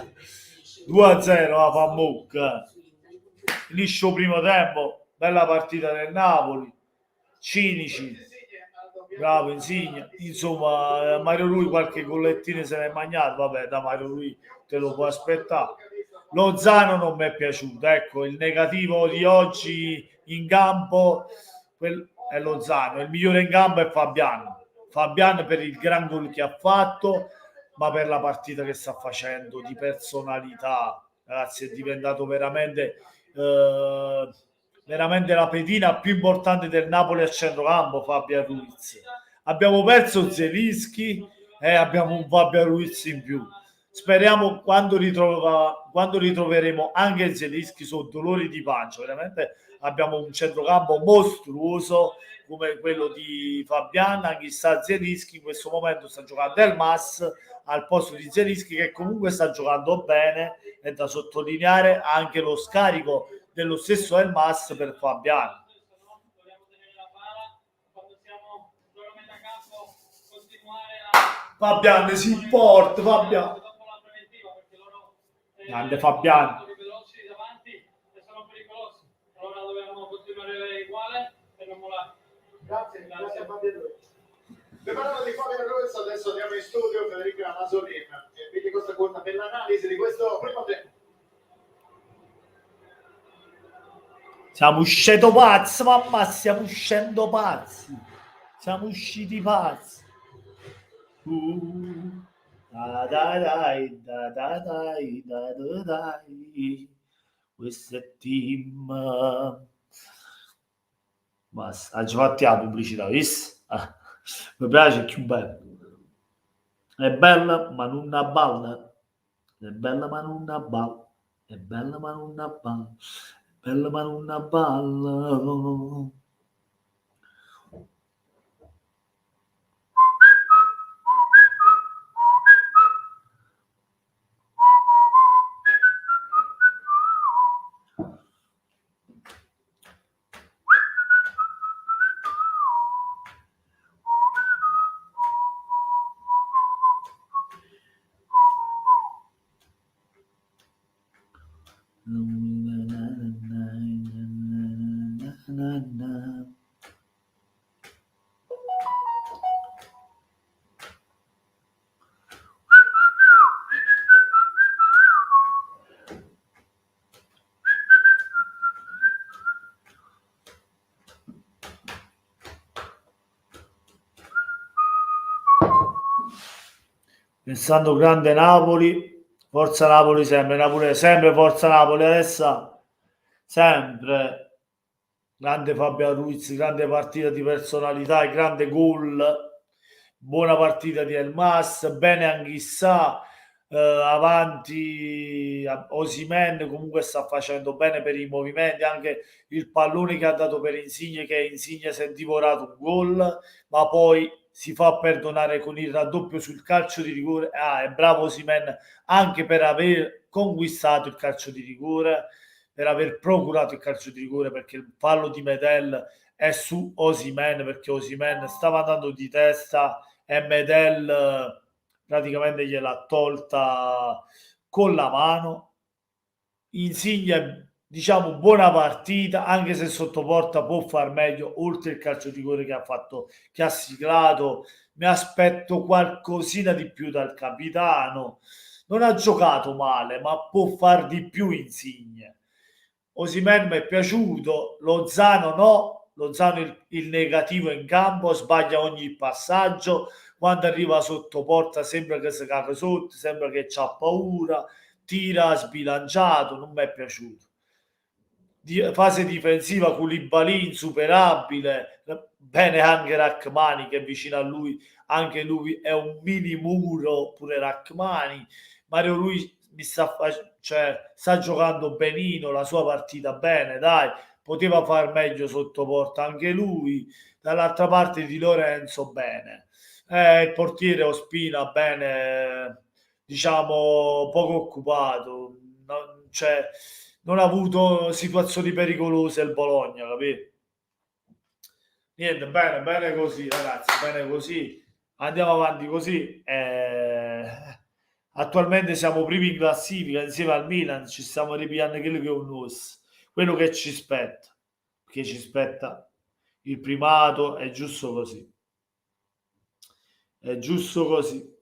2-0 a Fammucca. Finisce il primo tempo, bella partita del Napoli, cinici, bravo Insigne, insomma Mario Rui qualche gollettino se l'è mangiato, vabbè da Mario Rui te lo puoi aspettare. Lozano non mi è piaciuto, ecco il negativo di oggi in campo è Lozano, il migliore in campo è Fabian per il gran gol che ha fatto, ma per la partita che sta facendo di personalità, ragazzi, è diventato veramente la pedina più importante del Napoli a centrocampo. Fabian Ruiz, abbiamo perso Zelinski e abbiamo un Fabian Ruiz in più. Speriamo quando ritroveremo anche Zelinski sono dolori di pancia, veramente abbiamo un centrocampo mostruoso come quello di Fabian. Anche sta Zelinski in questo momento sta giocando Elmas al posto di Zelinski, che comunque sta giocando bene. È da sottolineare anche lo scarico dello stesso Elmas per Fabian. Fabian si porta, Fabian. Grande Fabian. Preparato di Fabio Rosso, adesso andiamo in studio Federica Masolin e Billy Costa Curta per l'analisi di questo primo tempo. Siamo usciti pazzi, mamma, stiamo uscendo pazzi. Siamo usciti pazzi. Da da dai, da da dai, da da dai. Questo è team. Basta, ha fatto la pubblicità, visto? Mi piace, è più bello. È bella, ma non una balla. È bella, ma non una balla. È bella, ma non una balla. È bella, ma non una balla. Pensando grande Napoli, forza Napoli sempre, Napoli sempre, forza Napoli adesso, sempre, grande Fabio Ruiz, grande partita di personalità, grande gol, buona partita di Elmas, bene Anghissà, avanti Osimhen comunque sta facendo bene per i movimenti, anche il pallone che ha dato per Insigne, che Insigne si è divorato un gol, ma poi si fa perdonare con il raddoppio sul calcio di rigore. È bravo Osimhen anche per aver conquistato il calcio di rigore, per aver procurato il calcio di rigore, perché il fallo di Medel è su Osimhen, perché Osimhen stava andando di testa e Medel praticamente gliel'ha tolta con la mano. Insigne, diciamo, buona partita, anche se sotto porta può far meglio, oltre il calcio di rigore che ha fatto, che ha siglato. Mi aspetto qualcosina di più dal capitano. Non ha giocato male, ma può far di più Insigne. Osimhen mi è piaciuto, Lozano no, Lozano il negativo in campo, sbaglia ogni passaggio, quando arriva sotto porta sembra che si caga sotto, sembra che c'ha paura, tira sbilanciato, non mi è piaciuto. Fase difensiva, Koulibaly insuperabile, bene anche Rachmani che è vicino a lui, anche lui è un mini muro, pure Rachmani. Mario Rui sta giocando benino la sua partita, bene, dai, poteva far meglio sotto porta anche lui. Dall'altra parte Di Lorenzo bene, il portiere Ospina bene, diciamo poco occupato, non ha avuto situazioni pericolose il Bologna, capito? Niente, bene così ragazzi, bene così, andiamo avanti così. Attualmente siamo primi in classifica insieme al Milan, ci stiamo ripiando quello che è un nos, quello che ci spetta, perché ci spetta il primato, è giusto così, è giusto così.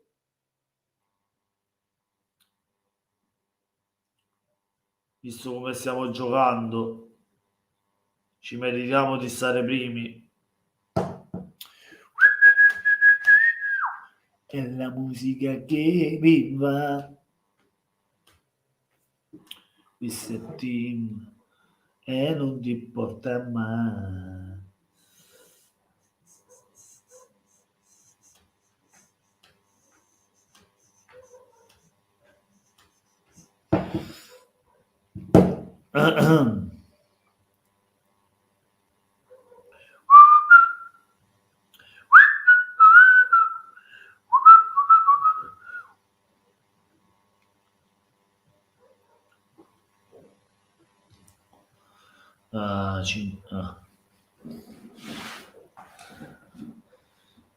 Visto come stiamo giocando, ci meritiamo di stare primi. È la musica che mi va. Questo è team e non ti porta mai.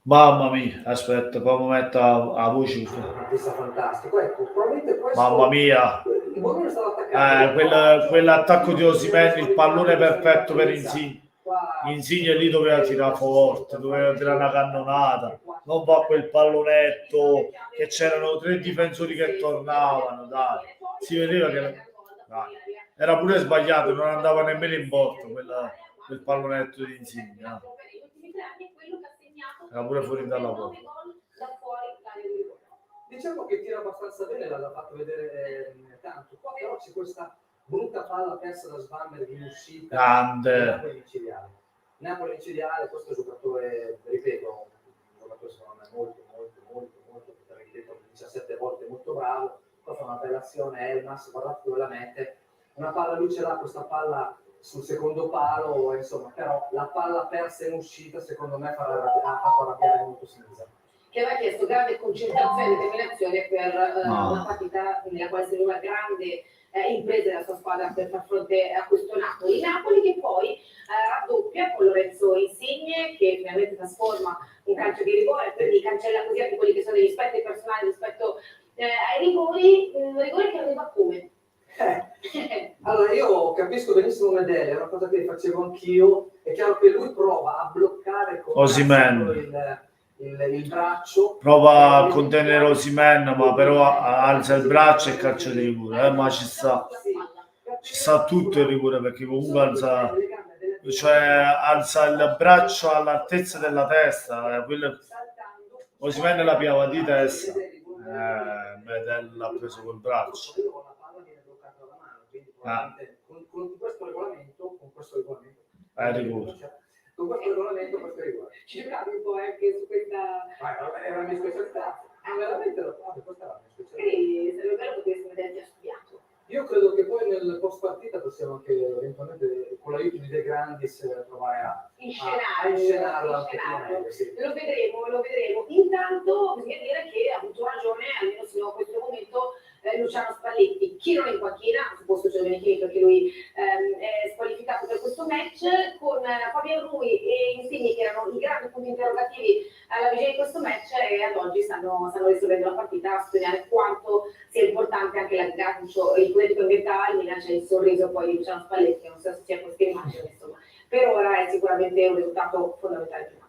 Mamma mia, aspetta, come metto a voce. Un artista fantastico, ecco, probabilmente questo... Mamma mia, il pallone stava attaccando. quell'attacco di Osimhen, il pallone perfetto per Insigne. Insigne lì doveva tirare forte, doveva tirare una cannonata. non va quel pallonetto che c'erano 3 difensori che tornavano, dai. Si vedeva che dai, era pure sbagliato, non andava nemmeno in porto quel pallonetto di Insigne. Era pure fuori dalla porta. Diciamo che tira abbastanza bene, l'ha fatto vedere tanto. Qua però c'è questa brutta palla persa da Svanberg in uscita. Grande. Napoli micidiale, questo giocatore, ripeto, un giocatore secondo me molto, ripeto, 17 volte molto bravo. Poi fa una bella azione, Elmas, guardate dove la mette. Una palla, lui ce l'ha questa palla sul secondo palo, insomma, però la palla persa in uscita secondo me ha fatto arrabbiare molto Sinisa, che aveva chiesto grande concentrazione e determinazione per una partita nella quale serviva grande impresa della sua squadra per far fronte a questo Napoli. Napoli che poi raddoppia con Lorenzo Insigne, che finalmente trasforma un calcio di rigore, quindi cancella così anche quelli che sono i rispetti personali rispetto ai rigori, un rigore che arriva come? Allora io capisco benissimo Medele, è una cosa che facevo anch'io. È chiaro che lui prova a bloccare con il braccio, prova a contenere Osimhen, ma però alza il braccio e calcio di rigore, ma ci sta tutto il rigore, perché comunque alza il braccio all'altezza della testa, Osimhen la piava di testa, Medel l'ha preso col braccio. Con questo regolamento rigore. Con questo regolamento questo rigore. Ci giocavi un po' anche su questa... Era la mia specialità. Veramente questa era la mia specialità. E sarebbe bello potesse vederti a studiato. Io credo che poi nel post partita possiamo anche eventualmente con l'aiuto di De Grandis provare a inscenarla. Sì. Lo vedremo. Intanto bisogna dire che ha avuto ragione, almeno fino a questo momento, Luciano Spalletti. Chi non è in panchina, su posto c'è Domenichini perché lui è squalificato per questo match, con Fabian Rui e Insigne che erano i grandi punti interrogativi alla vigilia di questo match, e ad oggi stanno risolvendo la partita, a studiare quanto sia importante anche l'aggancio, il politico ambientale. C'è il sorriso poi di Luciano Spalletti, che non so se sia questa immagine, insomma, per ora è sicuramente un risultato fondamentale per noi.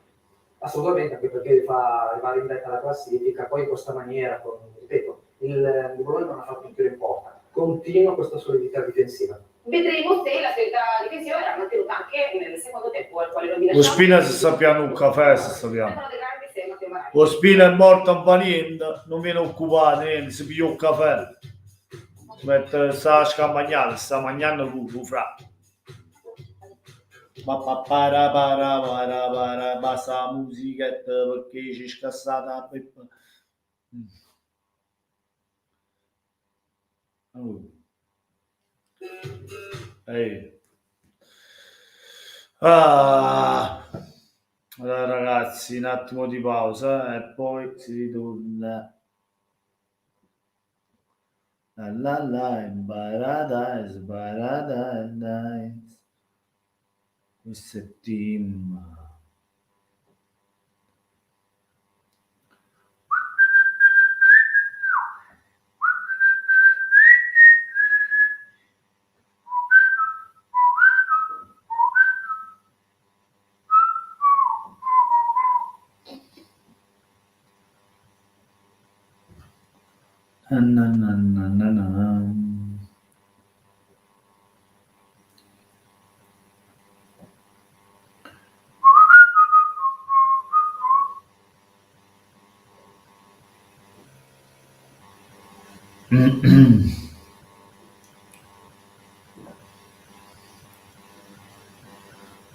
Assolutamente, anche perché fa arrivare in vetta alla classifica, poi in questa maniera, ripeto, il Bologna non ha fatto un tiro in porta, continua questa solidità difensiva. Vedremo se la solidità difensiva verrà mantenuta anche nel secondo tempo, al quale non vi lasciamo. Ospina si sta piano un caffè, Ospina è morto a niente, non viene occupato, niente, si piglia un caffè. Sta scampagnando, sta mangiando con fra. Basta la musichetta perché ci scassata. Ehi. Allora, ragazzi, un attimo di pausa e poi si ritorna. Paradise. Questo è team.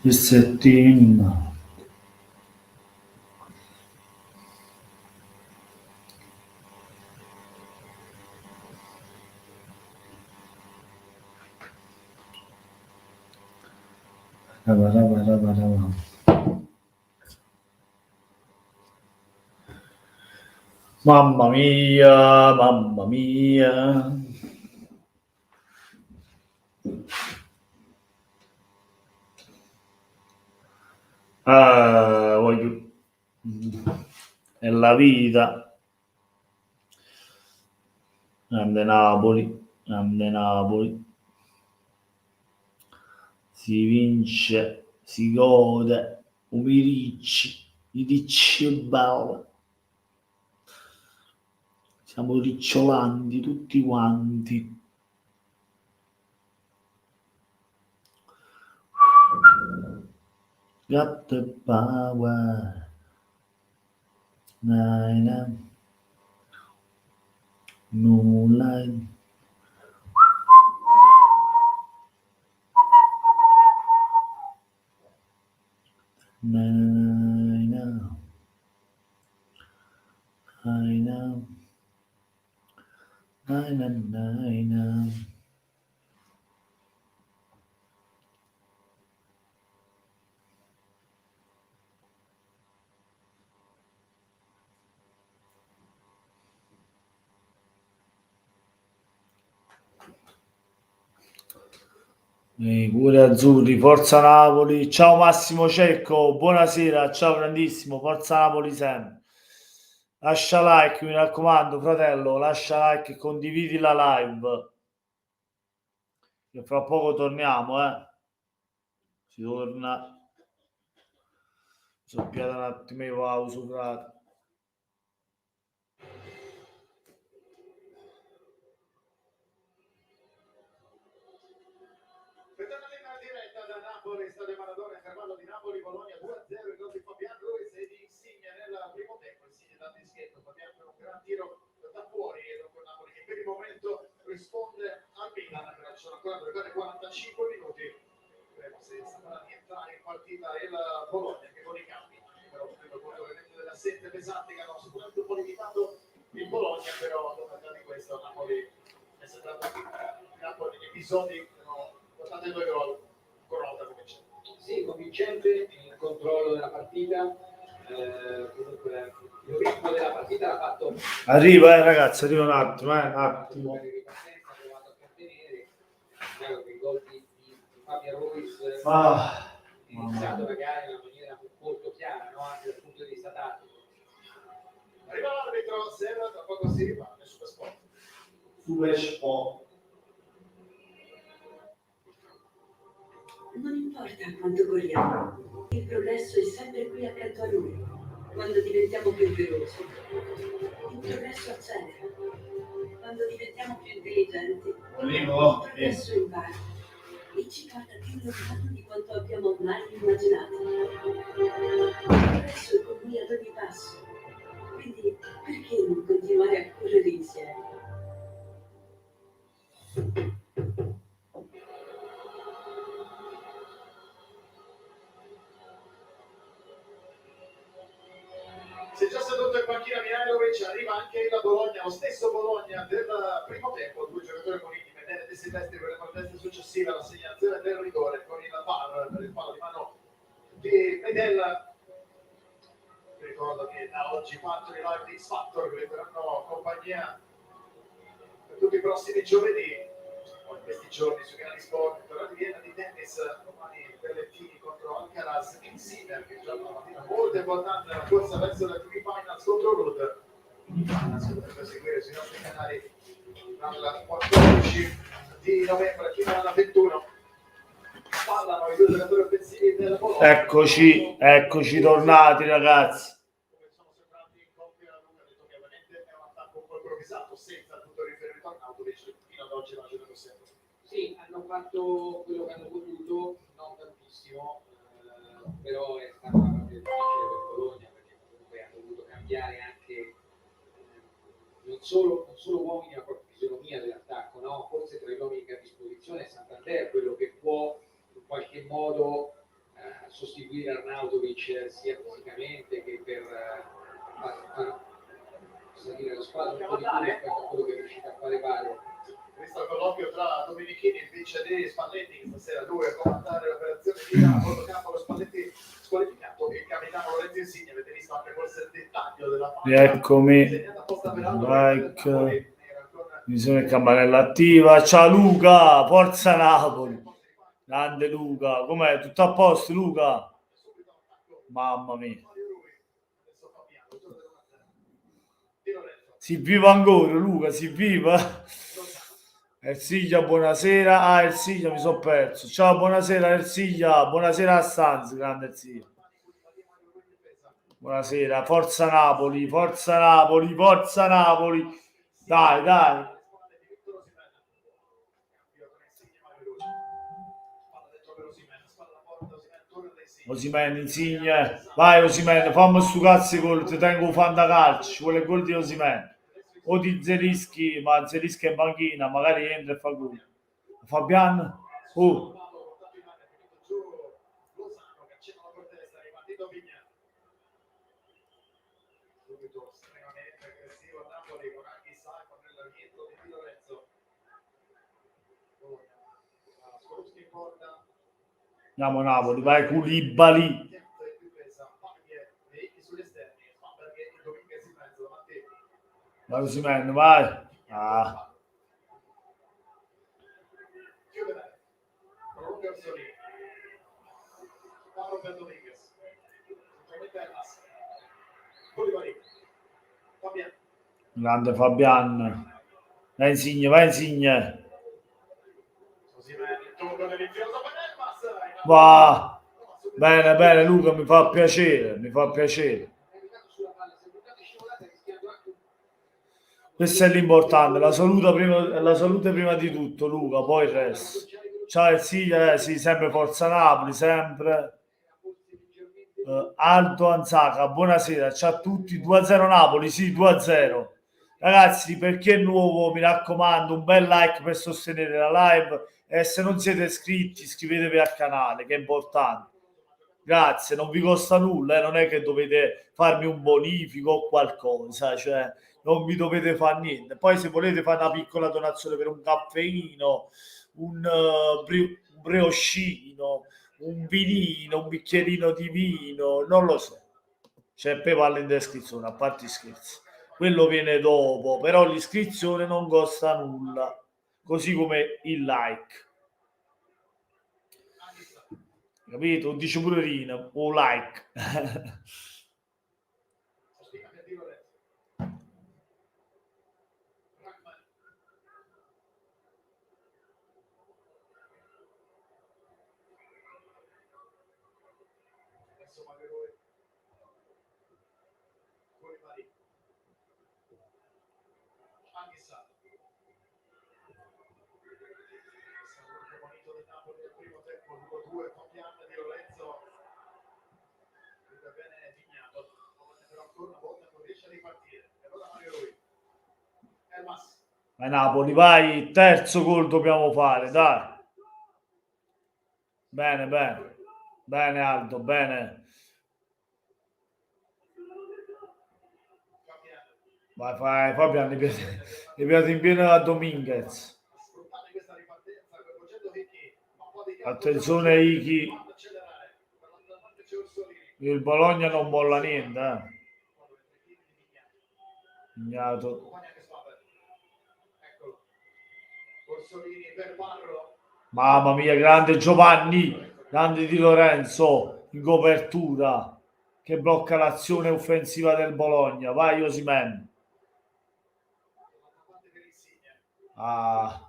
Questo è team. Mamma mia. È la vita. Grande Napoli. Si vince, si gode, umilici, i dici bello. Siamo ricciolanti tutti quanti. Got the power. Nine, moonlight. Nine, I know. Nine. Pure azzurri, forza Napoli. Ciao Massimo Cecco, buonasera, ciao grandissimo, forza Napoli sempre. Lascia like, mi raccomando, fratello, lascia like e condividi la live. Che fra poco torniamo, Si torna. Sono piato un attimo, io pauso, frate. Vedete la diretta da Napoli, Stadio Maradona, intervallo di Napoli, Bologna 2-0, il gol di Fabian Ruiz e di Insigne nel primo tempo. Insigne da dischetto, Fabian per un gran tiro da fuori e dopo Napoli che per il momento risponde al Milan, però ci sono ancora da giocare 45 minuti. Vedremo se saprà rientrare in partita il Bologna che con i cambi. Però tenendo conto ovviamente delle assente pesanti che hanno sicuramente un po' limitato il Bologna, però dopo di questo Napoli è sembrato un campo degli episodi che hanno portato i due gol con una volta cominciato. Sì, convincente il controllo della partita, comunque il ritmo della partita l'ha fatto. Arriva, ragazzi, arriva un attimo, un attimo. Ha provato a contenere, chiaro che il gol di Fabian Ruiz è iniziato magari in una maniera molto chiara, no? Anche dal punto di vista tattico. Arriva l'arbitro, Sera, tra poco si riparte Super Sport. Super Sport. Non importa quanto corriamo, il progresso è sempre qui accanto a noi. Quando diventiamo più veloci, il progresso accelera. Quando diventiamo più intelligenti, il progresso impara e ci porta più lontano di quanto abbiamo mai immaginato. Il progresso è con noi ad ogni passo. Quindi perché non continuare a correre insieme? Si è già seduto in panchina Mihajlovic, arriva anche il Bologna, lo stesso Bologna del primo tempo, due giocatori muniti, Medel e Silvestri per le proteste successive alla segnalazione del rigore con il VAR per il fallo di mano di Medel. Vi ricordo che da oggi partono i live di X Factor che vi faranno compagnia per tutti i prossimi giovedì. In questi giorni sui canali sport, però di Vienna di tennis, domani Berrettini contro Alcaraz, in Sinner che gioca una mattina molto importante nella corsa verso la TV Finals contro Rudd. Finals che potete seguire sui nostri canali dal 14 di novembre fino alla 21. Parlano i due giocatori offensivi del Bologna. Eccoci tornati, ragazzi. Come sono sembrati in coppia, Luca ha detto che ovviamente è un attacco un po' improvvisato, senza tutto riferimento a Arnautovic, fino ad oggi l'ha giocato sempre. Sì, hanno fatto quello che hanno voluto, non tantissimo, però è stata una partita difficile per Bologna perché comunque hanno dovuto cambiare anche non solo uomini ma proprio fisionomia dell'attacco, no? Forse tra gli uomini che ha a disposizione Santander quello che può in qualche modo sostituire Arnautovic sia fisicamente che per far salire la squadra un po' di più rispetto a quello che è riuscito a fare Varo. Visto il colloquio tra Domenichini invece di Spalletti, che stasera dove a comandare l'operazione di Campo, lo Spalletti squalificato e il capitano Lorenzo Insigne, avete visto anche forse il dettaglio della palla. Eccomi, like, bisogna il campanello attiva. Ciao Luca, forza Napoli, grande Luca, com'è? Tutto a posto Luca? Mamma mia, si viva ancora Luca, si viva. Ersiglia, buonasera. Ersiglia, mi sono perso. Ciao, buonasera Ersiglia, buonasera a Stanz, grande Ersiglia. Buonasera, forza Napoli, forza Napoli, forza Napoli. Dai, dai. Osimhen, Insigne. Vai Osimhen, fammi stu cazzo di gol, ti tengo un fantacalcio, ci vuole il gol di Osimhen. O di Zelischi, ma Zelischi è in panchina, magari entra e fa gol. Fabian? Oh. Andiamo a Napoli, vai Koulibaly. Vai Osimhen, vai. Ah. Grande Fabian. Vai Insigne, vai Insigne. Va. Bene, bene Luca, mi fa piacere, mi fa piacere. Questo è l'importante, la salute prima di tutto, Luca, poi il resto. Ciao Ersilia, sì, sempre Forza Napoli, sempre. Aldo Anzaca, buonasera, ciao a tutti, 2-0 Napoli, sì, 2-0. Ragazzi, per chi è nuovo, mi raccomando, un bel like per sostenere la live e se non siete iscritti, iscrivetevi al canale, che è importante. Grazie, non vi costa nulla, non è che dovete farmi un bonifico o qualcosa, cioè non vi dovete fare niente. Poi se volete fare una piccola donazione per un caffeino, un briochino, un vinino, un bicchierino di vino, non lo so. C'è PayPal in descrizione, a parte scherzi. Quello viene dopo, però l'iscrizione non costa nulla, così come il like. Capito? Dice pure Rina, o like. Vai Napoli, vai, terzo gol dobbiamo fare, dai. Bene, bene. Bene Aldo, bene. Vai, Fabian, mi piace in pieno a Dominguez. Attenzione Iki. Il Bologna non molla niente, Ignato. Mamma mia, grande Giovanni, grande Di Lorenzo in copertura che blocca l'azione offensiva del Bologna. Vai Osimhen. La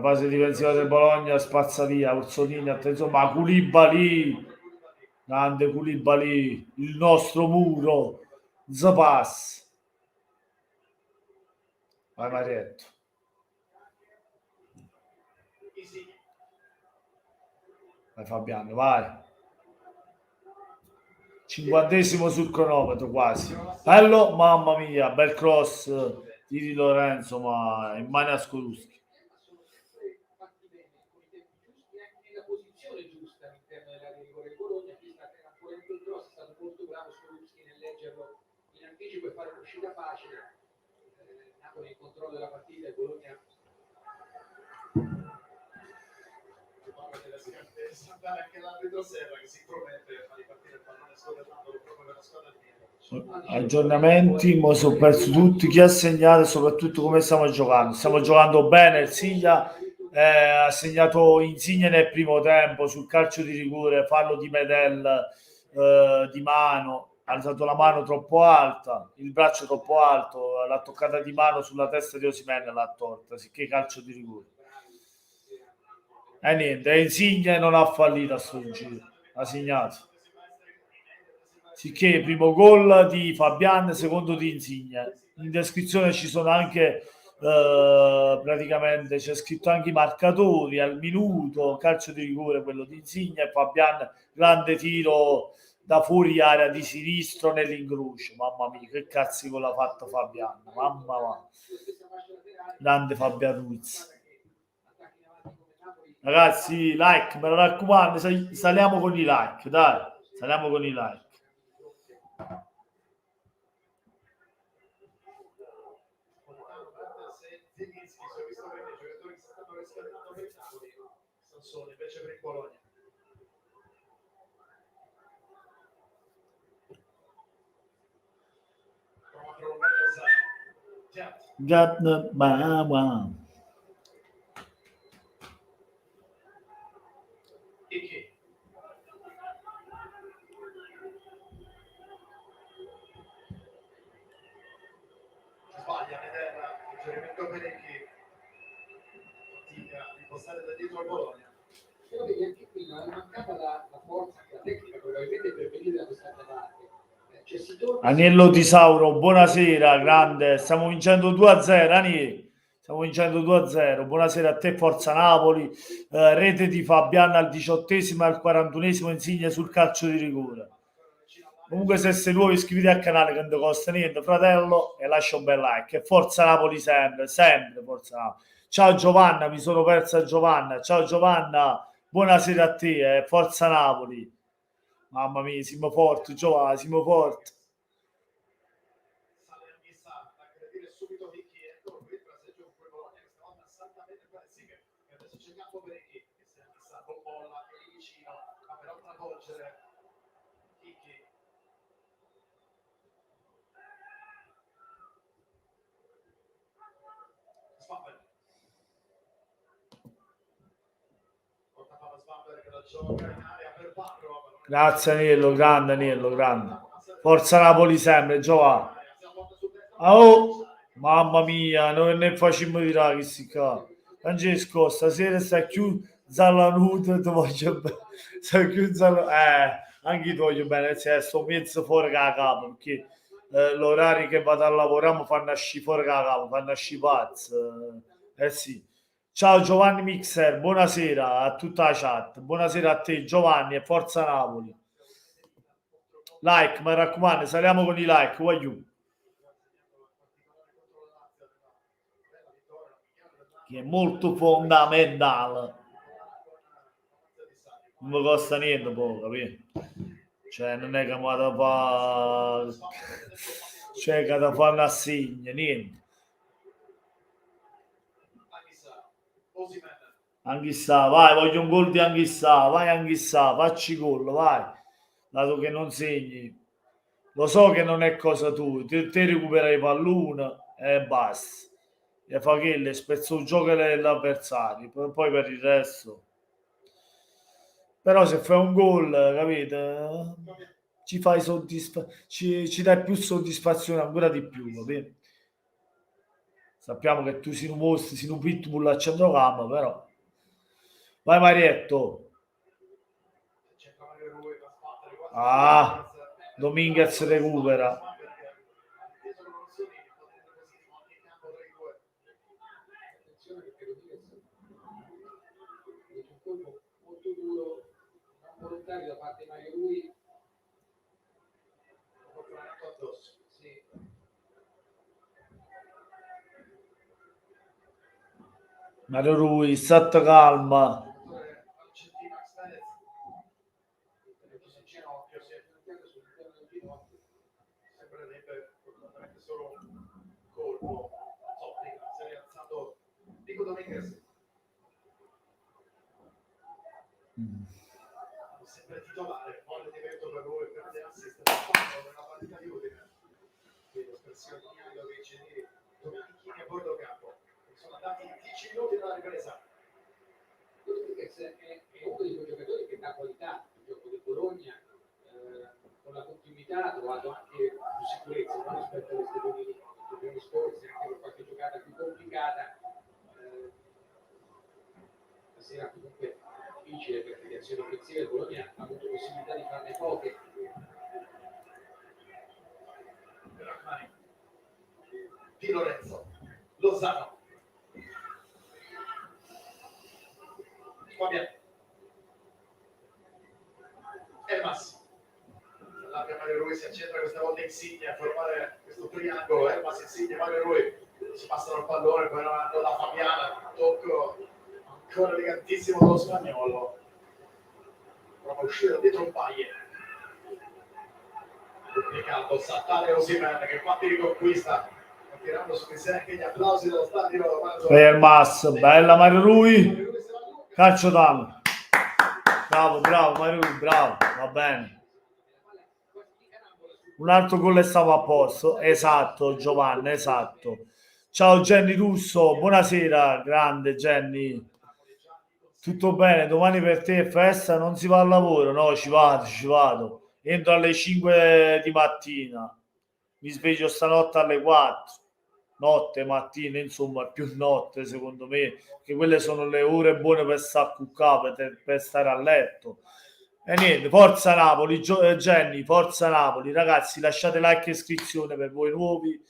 fase difensiva del Bologna spazza via. Orsolini, attenzione, ma Koulibaly, grande Koulibaly, il nostro muro. Zapas. Vai Marietto. Vai Fabiano, vai. 50esimo sul cronometro quasi. Bello, mamma mia, bel cross di Lorenzo, ma in mano a Skorupski. Per fare un'uscita facile, Napoli in controllo della partita e Bologna anche l'arbitro Serra che si promette a fare partire il pallone scorrendo proprio per la squadra di aggiornamenti, mo sono perso tutti, chi ha segnato e soprattutto come stiamo giocando bene. Il Siviglia ha segnato Insigne nel primo tempo sul calcio di rigore, fallo di Medel di mano, ha alzato la mano troppo alta, il braccio troppo alto, l'ha toccata di mano sulla testa di Osimhen, l'ha tolta, sicché calcio di rigore. E niente, Insigne non ha fallito a sto giro, ha segnato. Sicché primo gol di Fabian, secondo di Insigne. In descrizione ci sono anche praticamente c'è scritto anche i marcatori al minuto, calcio di rigore quello di Insigne e Fabian, grande tiro da fuori area di sinistro nell'incrocio. Mamma mia, che cazzo l'ha fatto Fabian, mamma mia. Grande Fabian Ruiz. Ragazzi, like, me lo raccomando, saliamo con i like, dai, saliamo con i like. Zielinski, si è visto bene i giocatori che si stanno riscaldando per il Napoli, Sansone invece per il Bologna. Prova a prolungare lo Zan. Mama. Iki. Sbaglia Medella, suggerimento per Iki. Fatica a impostare da dietro al Bologna. Però vedi anche qui non è mancata la forza, la tecnica probabilmente per venire da quest'altra parte. Cioè, si torna... Anello di Sauro, buonasera, grande. Stiamo vincendo 2-0, Ani. Stiamo vincendo 2-0. Buonasera a te, Forza Napoli. Rete di Fabian al 18esimo e al 41esimo, Insigne sul calcio di rigore. Comunque, se sei nuovo, iscriviti al canale che non ti costa niente, fratello, e lascia un bel like. E Forza Napoli sempre, sempre Forza Napoli. Ciao Giovanna, mi sono persa Giovanna. Ciao Giovanna, buonasera a te, Forza Napoli. Mamma mia, siamo forti, Giovanni, siamo forti. Sale anche Santa, aggredire subito Iki, eccolo qui il fraseggio con quel Bologna che stavolta salta bene per Siche, e adesso c'è campo per Iki, che si è messa con bolla, è lì vicino, ma per travolgere Iki. Svamper. Porta palla Svamper che la gioca in area per Barro. Grazie Aniello, grande Aniello, grande. Forza Napoli sempre, Giovanni. Oh, mamma mia, noi ne facciamo tirare questi qua. Francesco, stasera sta chiuso Zallanuto, ti voglio bene. Sta chiuso anche ti voglio bene, sto mezzo fuori da capo, perché l'orario che vado a lavorare mi fanno uscire fuori da capo, fanno uscire pazzi. Sì. Ciao Giovanni Mixer, buonasera a tutta la chat, buonasera a te Giovanni e Forza Napoli. Like, mi raccomando, saliamo con i like, voglio. Che è molto fondamentale. Non mi costa niente poi, capito? Cioè, non è che mi vado a fare... Cioè, che da fare un assegno, niente. Anch'issa, vai, voglio un gol di Anch'issa, vai Anch'issa, facci gol, vai. Dato che non segni. Lo so che non è cosa tua, te recuperi il pallone e basta. E fa che le spezzo il gioco dell'avversario, poi per il resto. Però se fai un gol, capite? Ci fai ci dai più soddisfazione ancora di più, capito? Sappiamo che tu sei un mostro, sei un pitbull a centrocampo, però. Vai Marietto. Ah, Dominguez recupera. Attenzione perché Dominguez un colpo molto duro, non volontario da parte di Mario Rui. Sì. Mario Rui, sotto calma. Sembrerebbe fortunatamente solo un colpo. Si è rialzato Nico Dominguez. Sempre titolare, volle di vento per lui, grande assist nella partita di Udine. L'espressione di Milovic di Domenichini a bordo campo. Sono andati 10 minuti dalla ripresa. Rodriguez è uno di quei giocatori che dà qualità al gioco del Bologna, con la continuità ha trovato anche più sicurezza, non rispetto alle stagioni scorse, anche per qualche giocata più complicata. Stasera comunque difficile perché le azioni offensive del Bologna ha avuto possibilità di farne poche. Di Lorenzo, Lozano, Fabian, Elmas, l'altro Mario Rui si accentra questa volta Insigne a formare questo triangolo, Elmas, Insigne, Mario Rui, si passano il pallone, poi non hanno da Fabiana, tocco ancora elegantissimo dello spagnolo, prova a uscire da dietro un paio, complicato, saltare Osimhen che infatti riconquista, tirando su di sé anche gli applausi dello stadio. Elmas, bella Mario Rui, calcio d'angolo. Bravo, Mario Rui, bravo, va bene. Un altro gol e stava a posto, esatto Giovanni, esatto. Ciao Jenny Russo, buonasera, grande Jenny. Tutto bene, domani per te è festa, non si va al lavoro? No, ci vado. Entro alle 5 di mattina, mi sveglio stanotte alle 4. Notte, mattina, insomma, più notte secondo me, che quelle sono le ore buone per stare cuccato, per stare a letto. E niente, forza Napoli, Jenny, forza Napoli, ragazzi, lasciate like e iscrizione per voi nuovi.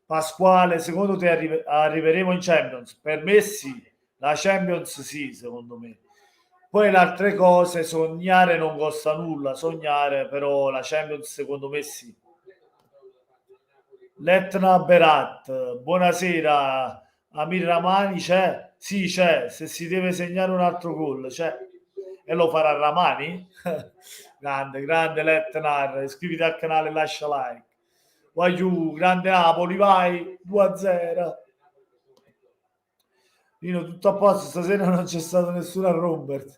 Pasquale, secondo te arriveremo in Champions? Per me sì, la Champions sì, secondo me. Poi le altre cose, sognare non costa nulla, sognare, però la Champions secondo me sì. Letna Berat, buonasera. Amir Ramani c'è? Sì, c'è. Se si deve segnare un altro gol, c'è. E lo farà Ramani? grande Letnar. Iscriviti al canale e lascia like. Vai giù, grande Napoli, vai 2-0. Rino, tutto a posto, stasera non c'è stato nessuno a Robert.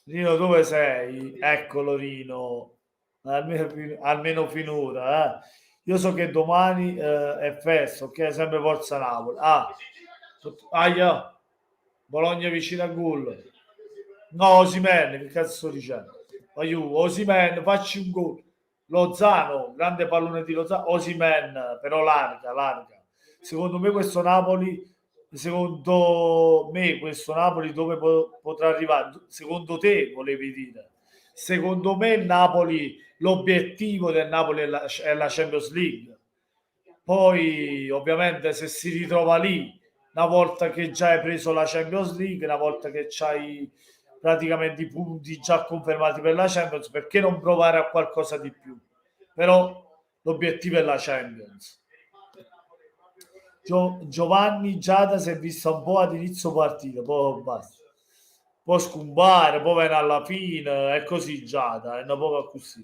Rino, dove sei? Eccolo Rino, almeno finora. Io so che domani è festa, ok? Sempre Forza Napoli. Aia, Bologna vicino a gol. No, Osimhen, che cazzo sto dicendo? Aiuto, Osimhen, facci un gol. Lozano, grande pallone di Lozano. Osimhen, però larga. Secondo me questo Napoli dove potrà arrivare? Secondo te, volevi dire? Secondo me il Napoli, l'obiettivo del Napoli è la Champions League. Poi, ovviamente, se si ritrova lì, una volta che già hai preso la Champions League, una volta che hai praticamente i punti già confermati per la Champions, perché non provare a qualcosa di più? Però l'obiettivo è la Champions. Giovanni Giada si è visto un po' ad inizio partita, poi basta. Può scompare, poi viene alla fine, è così Giada, è una poco così.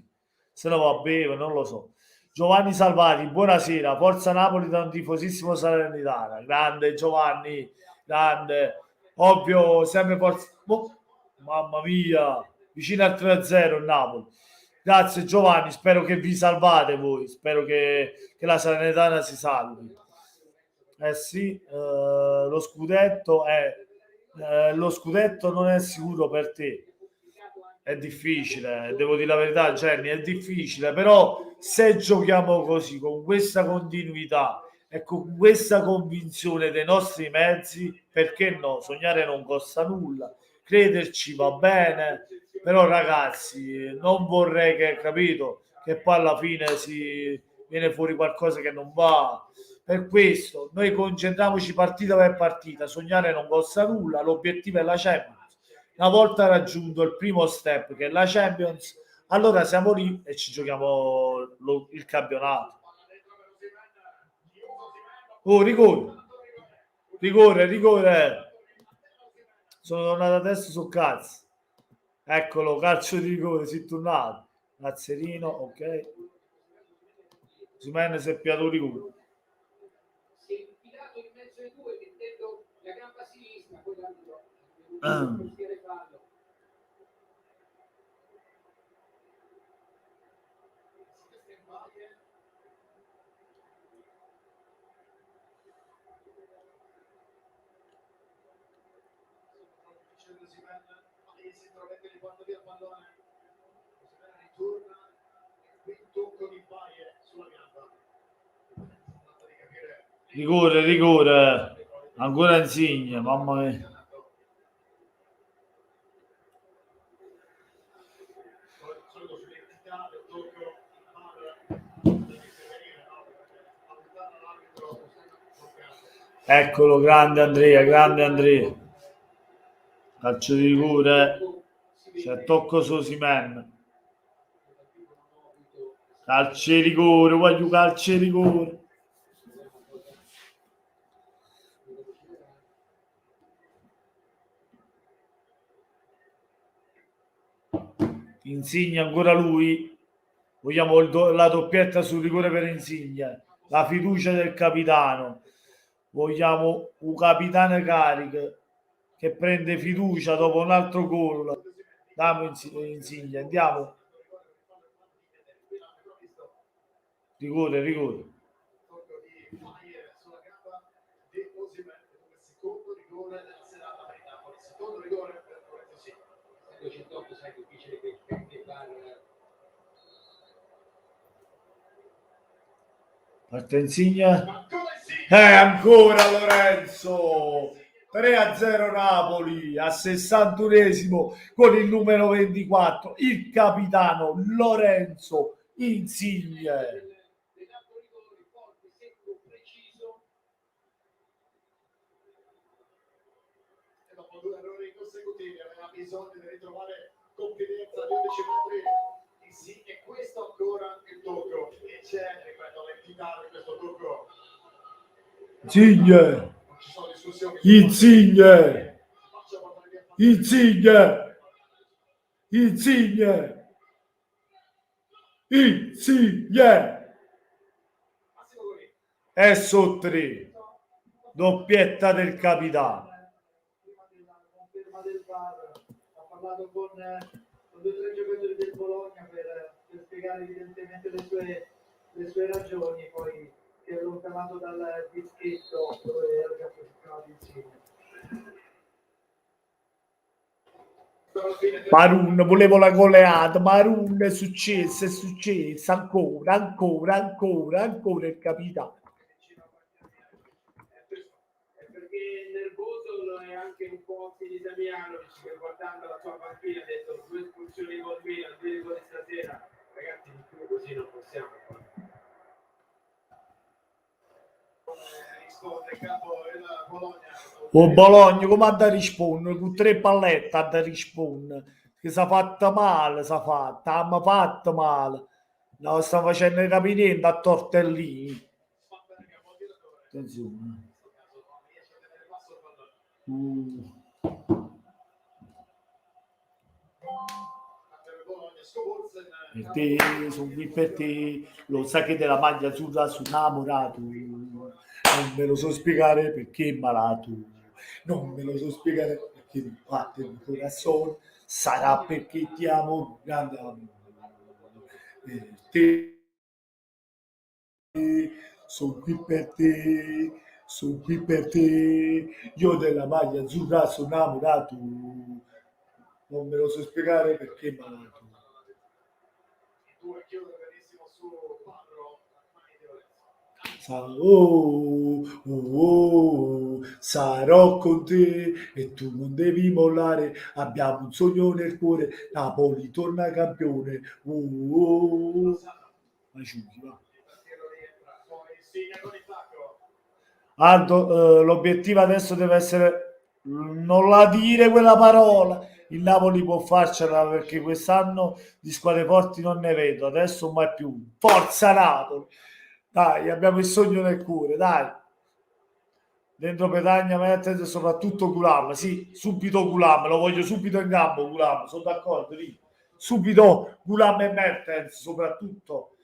Se no va a bere, non lo so. Giovanni Salvati, buonasera, Forza Napoli da un tifosissimo Salernitana. Grande Giovanni, grande. Ovvio, sempre forza. Oh, mamma mia, vicino al 3-0 il Napoli. Grazie Giovanni, spero che vi salvate voi, spero che la Salernitana si salvi. Sì, lo scudetto non è sicuro per te. È difficile, devo dire la verità, Jenny, è difficile, però se giochiamo così, con questa continuità e con questa convinzione dei nostri mezzi, perché no? Sognare non costa nulla, crederci va bene, però ragazzi, non vorrei che, capito, che poi alla fine si viene fuori qualcosa che non va. Per questo noi concentriamoci partita per partita, sognare non costa nulla, l'obiettivo è la Champions. Una volta raggiunto il primo step che è la Champions, allora siamo lì e ci giochiamo il campionato. Oh, rigore. Sono tornato adesso sul cazzo. Eccolo, calcio di rigore, si è tornato. Lazzerino, ok. Osimhen si è piato rigore. Si è infilato in mezzo ai due, mettendo la gamba sinistra, quella Rigore. Ancora Insigne, mamma mia. Eccolo, grande Andrea, grande Andrea. Calcio di rigore, c'è tocco su Osimhen. Calcio di rigore, voglio calcio di rigore. Insigne ancora lui. Vogliamo la doppietta sul rigore per Insigne. La fiducia del capitano. Vogliamo un capitano carico che prende fiducia dopo un altro gol. Andiamo Insigne, andiamo. Rigore, rigore. Tocco di Maier sulla gamba di Osimhen, come secondo rigore della serata per il Napoli. Secondo rigore per Lorenzo Insigne. 208 sai difficile che VAR Parte Insigne. Ancora Insigne. Ancora Lorenzo. 3-0 Napoli al 61esimo con il numero 24, il capitano Lorenzo Insigne. E dopo 2 errori consecutivi aveva bisogno di ritrovare confidenza di 11 metri. Insigne, questo ancora il tocco. E c'è, ripeto, l'entità di questo tocco. Insigne. Non ci sono discussioni. Insigne. Insigne. Insigne. Insigne. Massimo Goli. E su 3. Doppietta del capitano. Prima della conferma del VAR ha parlato con 2 o 3 giocatori del Bologna per spiegare evidentemente le sue ragioni, poi si è allontanato dal dischetto dove era già posizionato Insigne. Marun, volevo la goleata. Marun è successo ancora il capitano. È perché è nervoso, lo è anche un po' Militanianovic che guardando la sua panchina ha detto 2 espulsioni col Milan, 2 rigori stasera, ragazzi di più così non possiamo fare. Risponde in campo il Bologna. O Bologna come ha da rispondere con 3 pallette ha da rispondere che si è fatta male, abbiamo fatto male, no, sta facendo capire niente a tortellini. Attenzione. Per te, sono qui per te, lo sai che della maglia azzurra sono innamorato, non me lo so spiegare perché è malato, non me lo so spiegare perché mi batte il corazon, sarà perché ti amo, grande amore, per te, sono qui per te, sono qui per te, io della maglia azzurra sono innamorato, non me lo so spiegare perché è malato. Chiude benissimo su Parro, mani di Lorenzo. Sarò con te e tu non devi mollare, abbiamo un sogno nel cuore, Napoli torna campione. Aldo, l'obiettivo adesso deve essere non la dire quella parola. Il Napoli può farcela perché quest'anno di squadre forti non ne vedo, adesso mai più. Forza Napoli! Dai, abbiamo il sogno nel cuore, dai. Dentro Petagna, Mertens e soprattutto Gulam. Sì, subito Gulam, lo voglio subito in campo Gulam, sono d'accordo lì. Subito Gulam e Mertens soprattutto.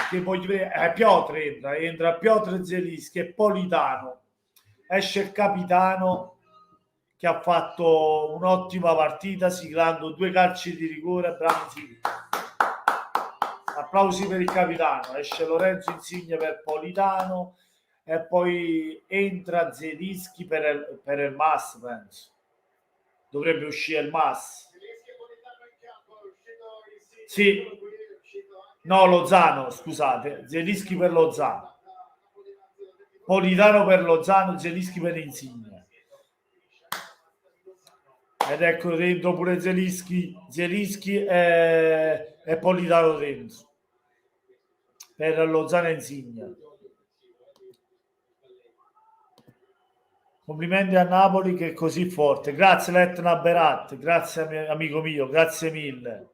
Che voglio vedere, Piotr entra Piotr Zelischi e Politano. Esce il capitano che ha fatto un'ottima partita siglando 2 calci di rigore. Bravo, sì. Applausi per il capitano. Esce Lorenzo Insigne per Politano e poi entra Zelischi per il Mas, penso. Dovrebbe uscire il Mas. Sì. No, Lozano, scusate. Zelischi per Lozano. Politano per Lozano, Zelischi per Insigne. Ed ecco dentro pure Zelischi e Politano dentro. Per Lozano e Insigne. Complimenti a Napoli che è così forte. Grazie Letna Berat, grazie amico mio, grazie mille.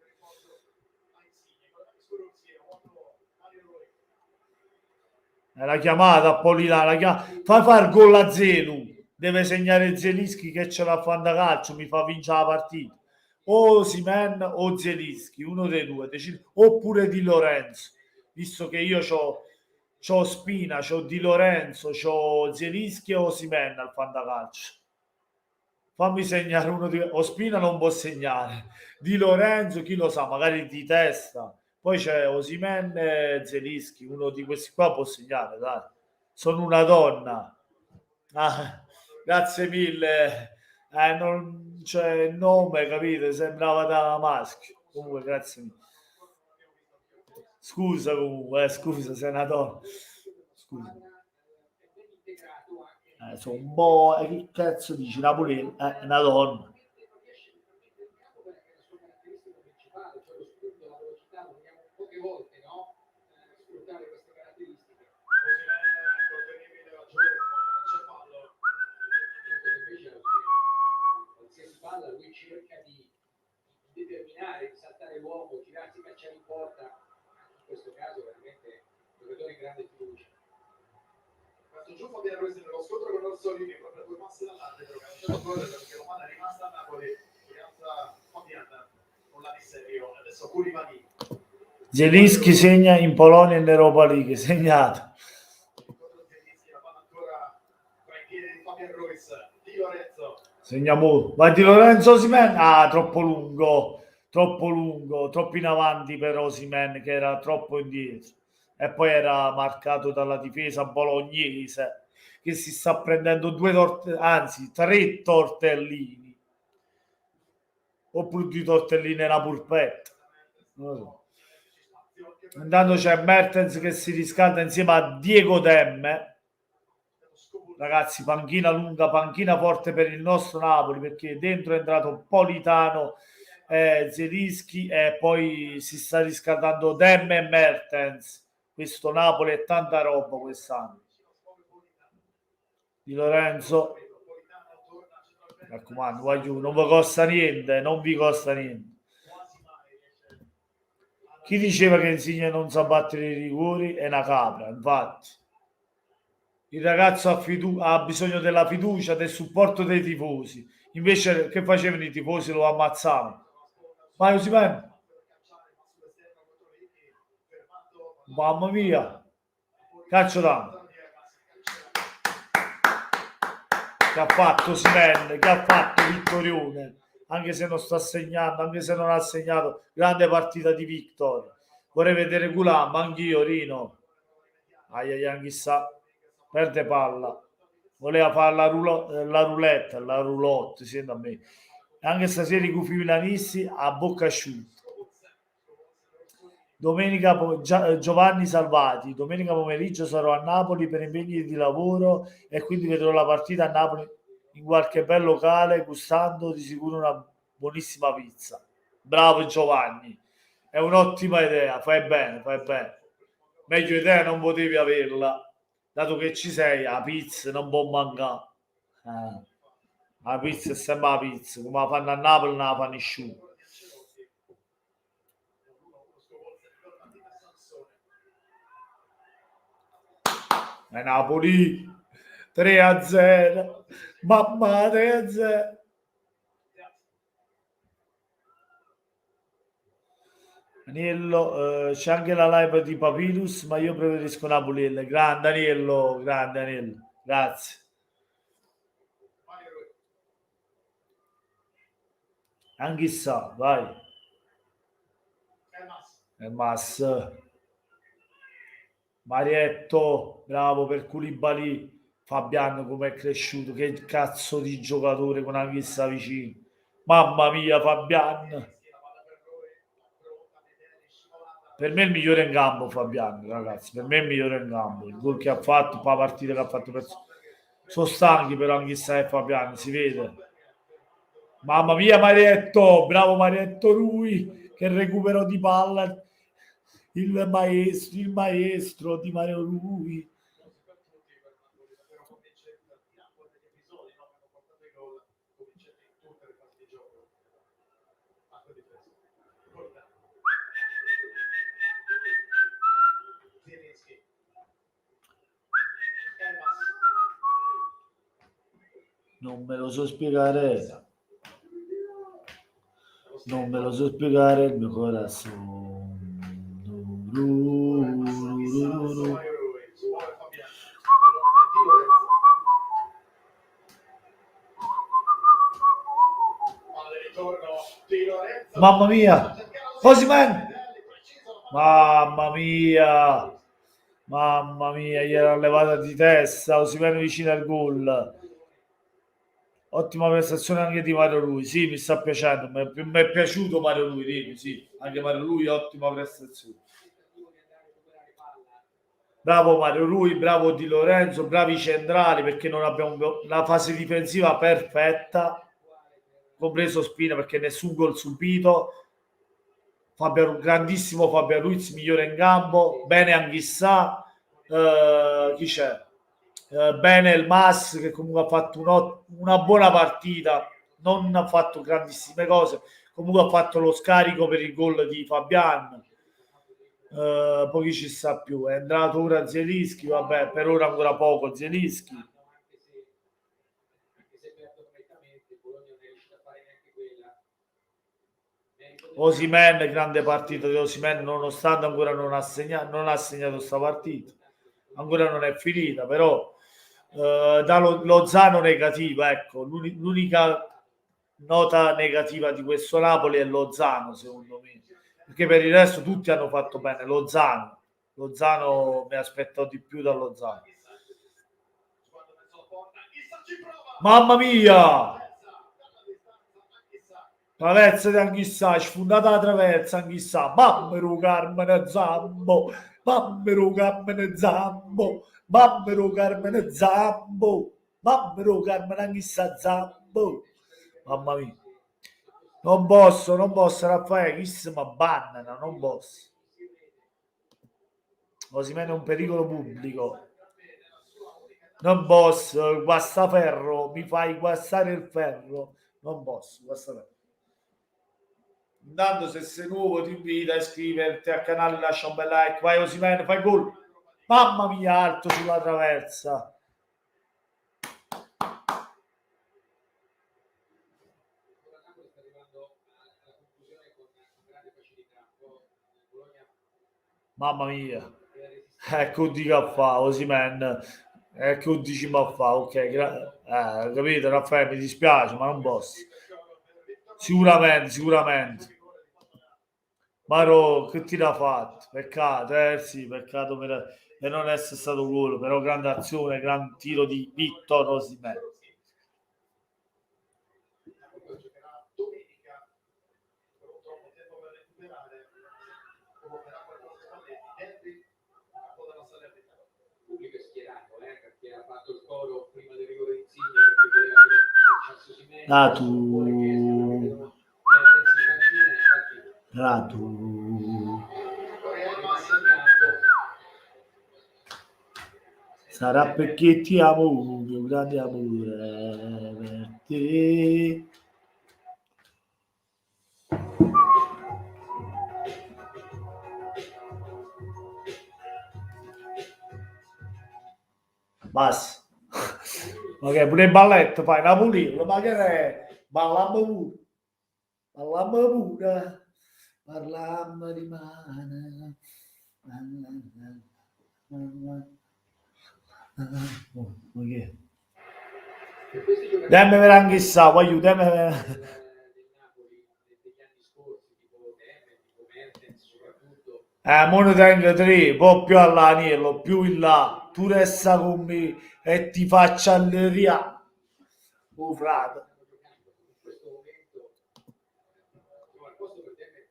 La chiamata a Politano, fai far gol a Zelu, deve segnare Zelischi che ce l'ha a calcio, mi fa vincere la partita. O Simen o Zelischi, uno dei due, oppure Di Lorenzo, visto che io c'ho Spina, c'ho Di Lorenzo, c'ho Zelischi o Simen al fantacalcio. Fammi segnare uno di... Ospina non può segnare. Di Lorenzo, chi lo sa, magari di testa. Poi c'è Osimhen e Zelischi, uno di questi qua può segnare, dai. Sono una donna. Ah, grazie mille. Non c'è il nome, capite? Sembrava da maschio. Comunque, grazie mille. Scusa comunque, scusa, sei una donna. Scusa. Sono un po'... che cazzo dici? Napoli è una donna. Poche volte, no? Sfruttare queste caratteristiche. Invece qualsiasi palla lui cerca di determinare, di saltare l'uomo, girarsi, cacciare in porta. In questo caso veramente giocatore in grande fiducia. Questo giù Fabian Ruiz nello scontro con Orsolini, proprio due passi dall'arbitro, che ha lasciato correre perché Romana è rimasta a Napoli, piazza Fabian con la di serio, adesso Koulibaly. Zelinski segna in Polonia e in Europa League, segnato. La palla ancora tra i piedi di Fabian Ruiz, Di Lorenzo. Segniamo, ma Di Lorenzo Osimhen, troppo lungo, troppo in avanti per Osimhen che era troppo indietro e poi era marcato dalla difesa bolognese che si sta prendendo tre tortellini oppure due tortellini nella pulpetta. Non lo so. Intanto c'è Mertens che si riscalda insieme a Diego Demme. Ragazzi, panchina lunga, panchina forte per il nostro Napoli, perché dentro è entrato Politano, Zelischi e poi si sta riscaldando Demme e Mertens. Questo Napoli è tanta roba quest'anno. Di Lorenzo, mi raccomando, non vi costa niente, non vi costa niente. Chi diceva che Insigne non sa battere i rigori è una capra, infatti. Il ragazzo ha bisogno della fiducia, del supporto dei tifosi. Invece che facevano i tifosi? Lo ammazzavano. Vai Osimhen. Mamma mia. Calcio tanto. Che ha fatto Osimhen? Che ha fatto Vittorione? Anche se non sta segnando, anche se non ha segnato, grande partita di Victor. Vorrei vedere Gulam, anch'io, Rino. Chissà, perde palla. Voleva fare la roulotte, sì, da me. Anche stasera i gufi milanisti a bocca asciutta. Domenica Giovanni Salvati, domenica pomeriggio sarò a Napoli per impegni di lavoro e quindi vedrò la partita a Napoli in qualche bel locale gustando di sicuro una buonissima pizza. Bravo Giovanni, è un'ottima idea, fai bene. Meglio idea non potevi averla, dato che ci sei, la pizza non può mancare. La pizza è sempre la pizza, come la fanno a Napoli non la fanno nessuno. Napoli 3-0, mamma 3-0. Aniello, c'è anche la live di Papyrus, ma io preferisco Napoli. Grande Aniello, grazie. Anche sa, vai. Elmas. Marietto, bravo per Koulibaly. Fabiano come è cresciuto, che cazzo di giocatore con Anghissa vicino. Mamma mia, Fabiano. Per me è il migliore in campo Fabiano, ragazzi, per me è il migliore in campo. Il gol che ha fatto, la partita che ha fatto sono stanchi però Anghissa e Fabiano, si vede. Mamma mia Marietto, bravo Marietto Rui, che recupero di palla. Il maestro di Mario Rui. gioco. Fatto difesa. Porta. Zielinski. Elmas. Non me lo so spiegare. Non me lo so spiegare il mio corazon. Mamma mia! Osimhen! Mamma mia! Mamma mia, gli era levata di testa, Osimhen vicino al gol. Ottima prestazione anche di Mario Rui, sì, mi sta piacendo, mi è piaciuto Mario Rui, dimmi, sì, anche Mario Rui, ottima prestazione. Bravo Mario Rui, bravo Di Lorenzo, bravi centrali perché non abbiamo la fase difensiva perfetta, compreso Spina perché nessun gol subito. Grandissimo Fabian Ruiz, migliore in campo, bene Anghissà, chi c'è? Bene il Mas che comunque ha fatto una buona partita, non ha fatto grandissime cose, comunque ha fatto lo scarico per il gol di Fabian. Poi chi ci sta più? È entrato ora Zielinski, vabbè, per ora ancora poco Zielinski. Osimhen, grande partita di Osimhen, nonostante ancora non ha segnato sta partita, ancora non è finita, però da Lozano negativo, ecco, l'unica nota negativa di questo Napoli è Lozano, secondo me, perché per il resto tutti hanno fatto bene. Lozano mi aspetto di più da Lozano. Mamma mia! Traversa di Anghissà, sfondata la traversa Anghissà, Mammero Carmine Zambo, Mammero Carmine Zambo, Mammero Carmine Zambo, Mammero Carmine Anghissà Zambo. Mamma mia. Non posso Raffaele, chi se mi abbandona, non posso. Osimhen è un pericolo pubblico. Non posso, guastaferro, mi fai guastare il ferro. Non posso, guastaferro. Intanto se sei nuovo ti invito a iscriverti al canale, lascia un bel like, vai Osimhen, fai gol. Mamma mia, alto sulla traversa. Mamma mia. Ecco di che fa Osimhen. Ecco dici ma fa, ok, capito Raffaele, mi dispiace, ma non posso. Sicuramente. Maro, che ti l'ha fatto? Peccato, sì, peccato per non essere stato gol, però grande azione, gran tiro di Vittor Osimhen. Pubblico è schierato, perché ha fatto il coro prima del rigore di Insigne perché voleva che facesse Osimhen. Sarà perché ti amo, mio grande amore per te. Basta. Ok, pure il balletto fai Napoli, ma che è? Ballammo pure, parlammo di mano. Ok. Dammi per anche sa, voglio dammi del Napoli degli anni scorsi, tipo Demme, tipo Mertens soprattutto. mo ne tengo 3, un po' più all'anello, più in là, tu resta con me e ti faccio alleria. Oh frate. In questo momento al posto per Demme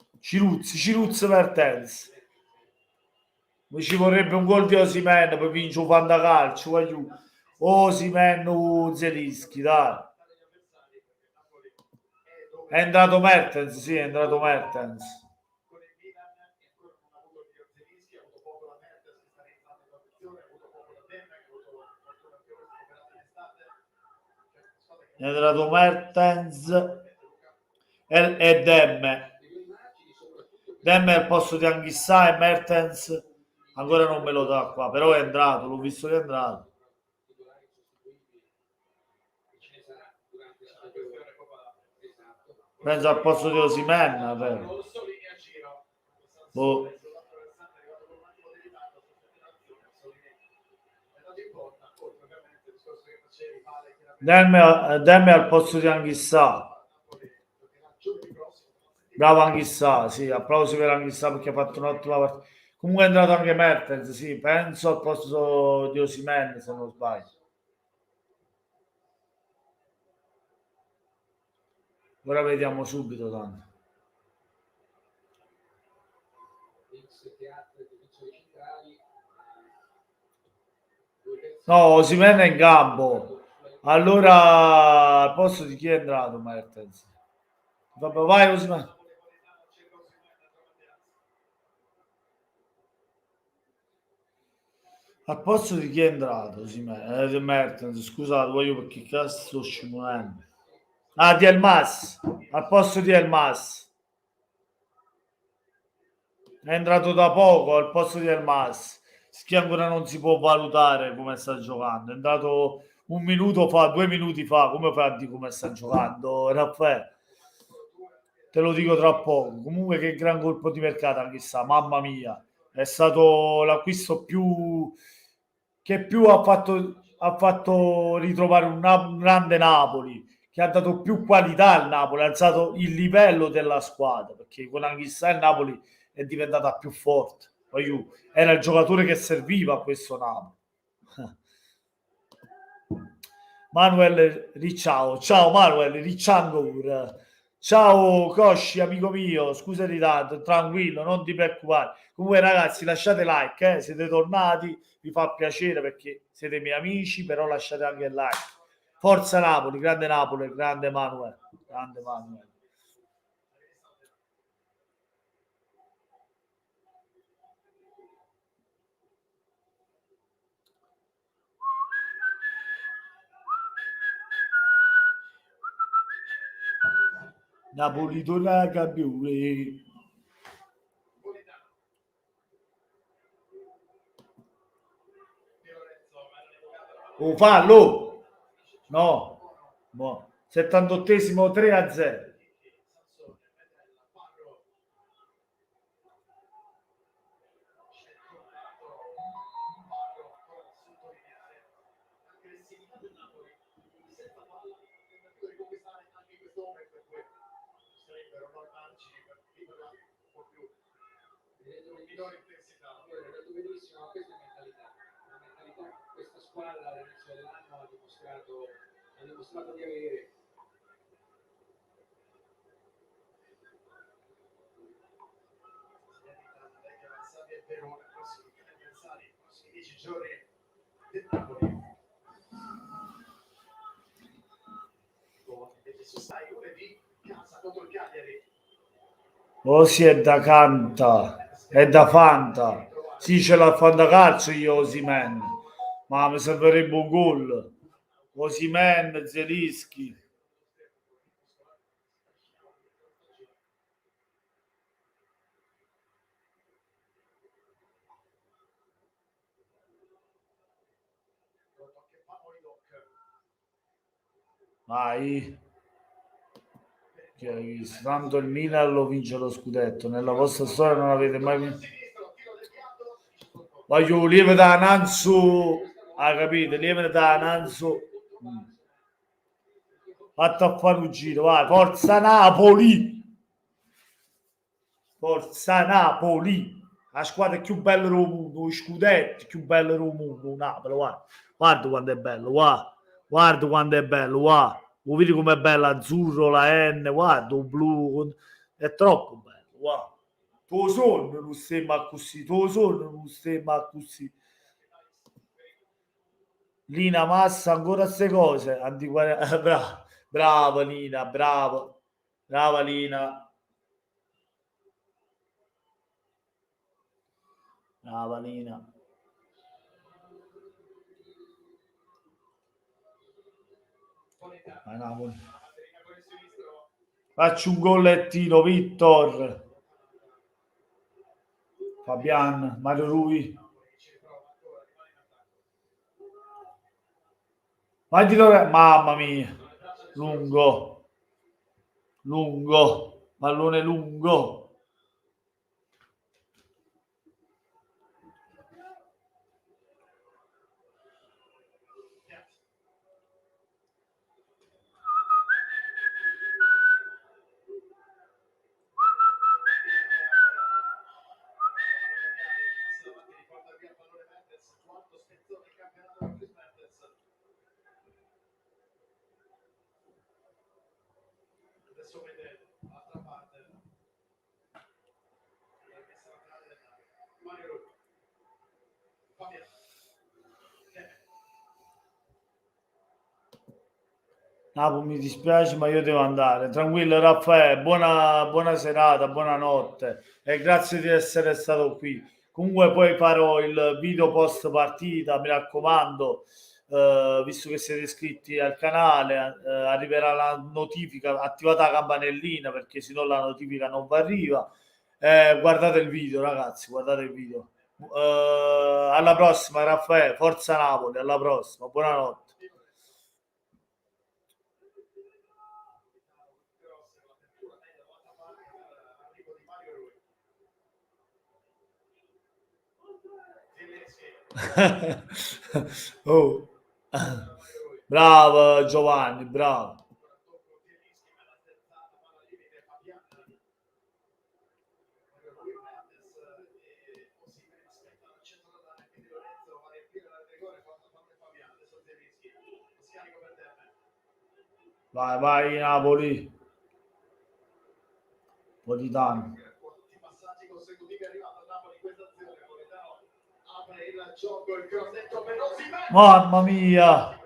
Ciruzzi per Tennis. Mi ci vorrebbe un gol di Osimhen per vincere un fantacalcio, voglio. Osimhen, Zielinski, dai. È entrato Mertens, sì, è entrato Mertens. Con il Milan ancora non ha avuto il Zielinski, ha avuto poco la Mertens che sta rientrando in condizione, ha avuto poco la Demme, che ha avuto fortuna più recuperato in estate. È entrato Mertens. e Demme. Le due immagini, soprattutto Demme al posto di Anghissà e Mertens ancora non me lo dà qua, però è entrato, l'ho visto che è entrato. titolari sostituibili, e ce ne sarà durante la stagione. Esatto. Penso al posto di Osimhen, però. Rosso, linea giro. Boh. Sull'altro versante è arrivato con un attimo di ritardo, è andato in porta, oltre ovviamente il discorso che facevi, vale chiaramente. Demme al posto di Anghissà. Bravo Anghissà, sì, applausi per Anghissà perché ha fatto un'ottima partita. Comunque è entrato anche Mertens, sì, penso al posto di Osimhen, se non sbaglio. Ora vediamo subito tanto. No, Osimhen è in campo. Allora, al posto di chi è entrato Mertens? Vabbè, vai Osimhen. Al posto di chi è entrato? Osimhen, Mertens, scusate, voglio perché cazzo sto scimolando. Ah, di Elmas, al posto di Elmas. È entrato da poco al posto di Elmas. Che ancora non si può valutare come sta giocando. È entrato un minuto fa, 2 minuti fa. Come fai a dire come sta giocando, Raffaele? Te lo dico tra poco. Comunque, che gran colpo di mercato, anche sta, mamma mia. È stato l'acquisto che più ha fatto ritrovare un grande Napoli, che ha dato più qualità al Napoli, ha alzato il livello della squadra, perché con Anghissà il Napoli è diventata più forte. Poi era il giocatore che serviva a questo Napoli. Manuel Ricciao, ciao Manuel Ricciango. Ciao Cosci, amico mio, scusa di tanto, tranquillo, non ti preoccupare. Comunque ragazzi, lasciate like, siete tornati, mi fa piacere perché siete miei amici, però lasciate anche il like. Forza Napoli, grande Manuel, grande Manuel. Napoli torna campione. Oh, fallo! No, no. 78esimo 3-0. Minore intensità. Allora, è dato benissimo, ma questa è mentalità. La mentalità che questa squadra all'inizio dell'anno ha dimostrato di avere. Avanzati e Verona, prossimi avversari, prossimi 10 giorni del Napoli. Invece su Sky lunedì, casa contro il Cagliari. Oh sì, è da canta, è da fanta. Sì, ce l'ha fantacalcio io Osimhen, ma mi servirebbe un gol. Osimhen, Zelischi. Vai. Che hai visto? Tanto il Milan lo vince lo scudetto. Nella vostra storia non avete mai vinto. Voglio lieve da Nanzu. Ah, capite? Lieve da Nanzu. Fatto a fare un giro, vai. Forza Napoli. Forza Napoli. La squadra più bella del mondo. I scudetti più belli del mondo. Napoli, guarda. Guarda quanto è bello, guarda. Guarda quanto è bello, guarda. Vuoi vedere com'è bello azzurro, la N, guarda, il blu, è troppo bello, guarda. Tuo sonno non sembra così, tuo sonno non sembra così. Lina Massa, ancora queste cose, bravo, bravo Lina, bravo, brava Lina. Brava Lina. Faccio un gollettino, Vittor. Fabian, Mario Rui. Vai di Lorenzo, mamma mia. Lungo. Lungo. Pallone lungo. Adesso vedete, l'altra parte. Mario Rui. Fabian. Napoli, mi dispiace, ma io devo andare. Tranquillo, Raffaele, buona serata, buonanotte e grazie di essere stato qui. Comunque poi farò il video post partita, mi raccomando, visto che siete iscritti al canale, arriverà la notifica, attivate la campanellina perché sennò la notifica non vi arriva. Guardate il video, ragazzi, guardate il video. Alla prossima, Raffaele, forza Napoli, alla prossima, buonanotte. Oh. Bravo Giovanni, bravo. Vai, vai Napoli. Politano. Passaggi consecutivi arrivato a Napoli questa azione. Politano apre il gioco, il cross dentro per Osimhen. Mamma mia.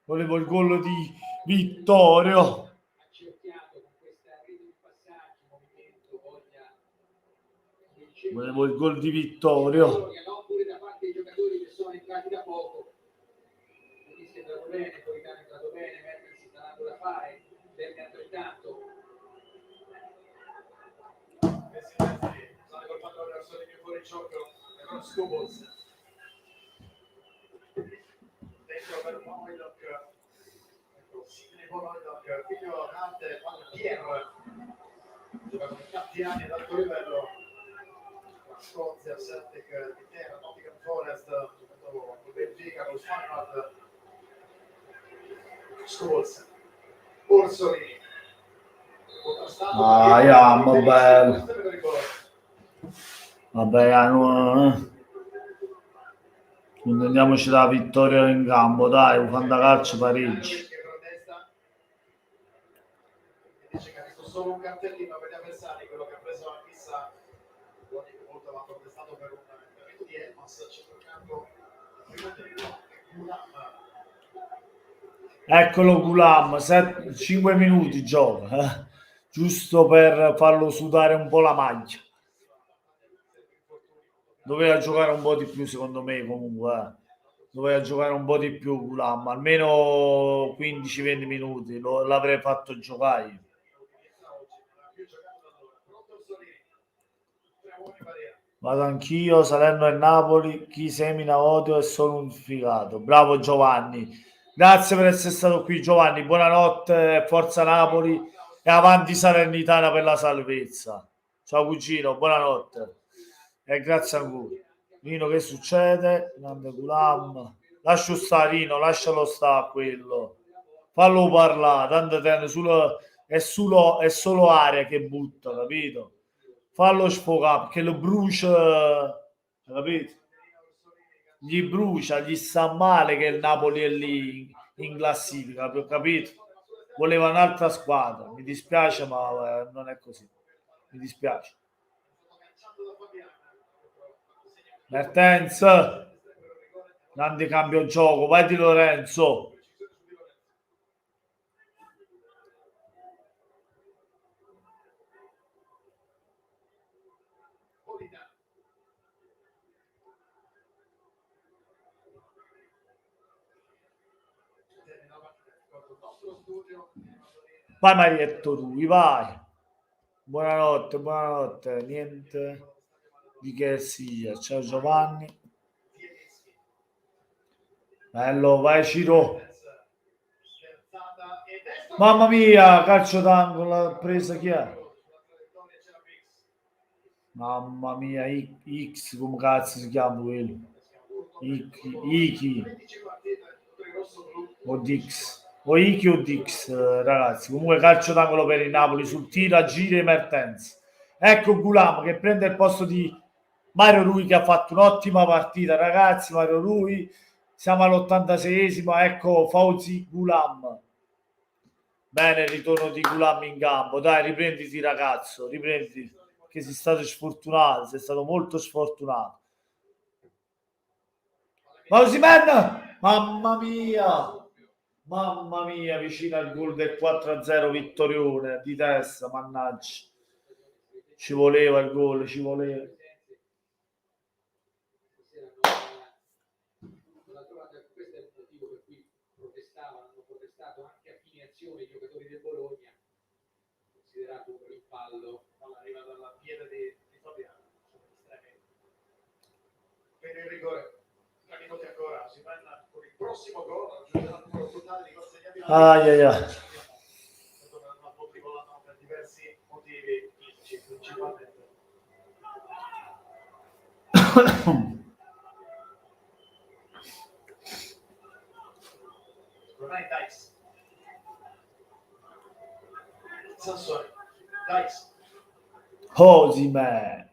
Volevo il gol di Vittorio. Accerchiato con questa rete di passaggi, movimento, voglia. Volevo il gol di Vittorio. No, pure da parte dei giocatori che sono entrati da poco. Quindi si è entrato bene, Politano è entrato bene, Mertens si sta dando da fare, Berni altrettanto. Sale col pallone verso le fuori gioco con Skubos. Dentro per Moidoc. Ecco, Sidney Moidoc, figlio Dante, Pier. Gioca con Cattiani ad alto livello. Scozia, Celtic di Terra, Nottingham Forest, giocato con Benfica, con Spanford. Schools, Orsolini. Bello. Vabbè, non andiamoci la vittoria in campo, dai, calcio Parigi. Dice che ha visto solo un cartellino per gli avversari, quello che ha preso la fissa. Molto va protestato per un intervento di Elmas a centrocampo. Primo tempo, Eccolo Gulam, 5 minuti gioca, giusto per farlo sudare un po' la maglia. Doveva giocare un po' di più secondo me comunque. Doveva giocare un po' di più Gulam, almeno 15-20 minuti, l'avrei fatto giocare. Vado anch'io, Salerno e Napoli, chi semina odio è solo un figato. Bravo Giovanni. Grazie per essere stato qui Giovanni, buonanotte, forza Napoli e avanti Salernitana per la salvezza. Ciao cugino, buonanotte e grazie a voi. Nino, che succede? Grande Gulam. Lascio stare Nino, lascialo stare quello. Fallo parlare, tanto è solo aria che butta, capito? Fallo sfogare perché lo brucia, capito? Gli brucia, gli sta male che il Napoli è lì in classifica, capito? Voleva un'altra squadra, mi dispiace ma non è così, mi dispiace. Mertens, grande cambio gioco, vai di Lorenzo. nostro studio Vai Marietto Rui, vai. Buonanotte, buonanotte. Niente di che sia. Ciao Giovanni. Bello, vai Ciro. Mamma mia, calcio d'angolo, l'ha presa chi è? Mamma mia, X, come cazzo si chiama quello? Iki o Dix. O Iki o Dix, ragazzi. Comunque calcio d'angolo per il Napoli sul tiro a giri e Mertens. Ecco Gulam che prende il posto di Mario Rui che ha fatto un'ottima partita, ragazzi. Mario Rui, siamo all'86esimo, ecco Fauzi Gulam. Bene il ritorno di Gulam in campo. Dai, riprenditi ragazzo, riprenditi, che sei stato sfortunato, sei stato molto sfortunato. Ma Osimhen, mamma mia, vicino al gol del 4-0 vittorione di testa, mannaggia. Ci voleva il gol, ci voleva. Questo è il motivo per cui hanno protestato anche a fine azione i giocatori del Bologna, considerato un rimpallo. Arriva dalla piede di Fabiano, per il rigore. 3 minuti ancora, si vanno con il prossimo gol, raggiungerà il numero totale di gol segnati. Per diversi motivi fisici, principalmente. Ormai Dice. Sansone. Dice. Osimhen.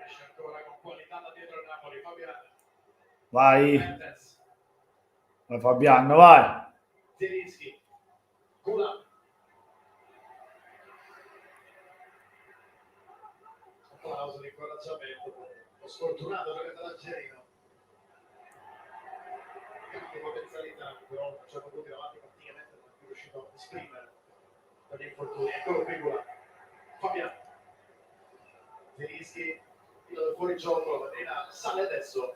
Esce ancora con qualità da dietro il Napoli. Fabiano. Vai. Mertens. Vai Fabiano, vai. Zielinski. Gulam. Applauso di incoraggiamento. Lo sfortunato giocatore algerino. Grande potenzialità, però a un certo punto davanti praticamente non è più riuscito a esprimere per gli infortuni. Eccolo qui Gulam. Fabiano. Zielinski. Filo del fuorigioco. La pallina sale adesso.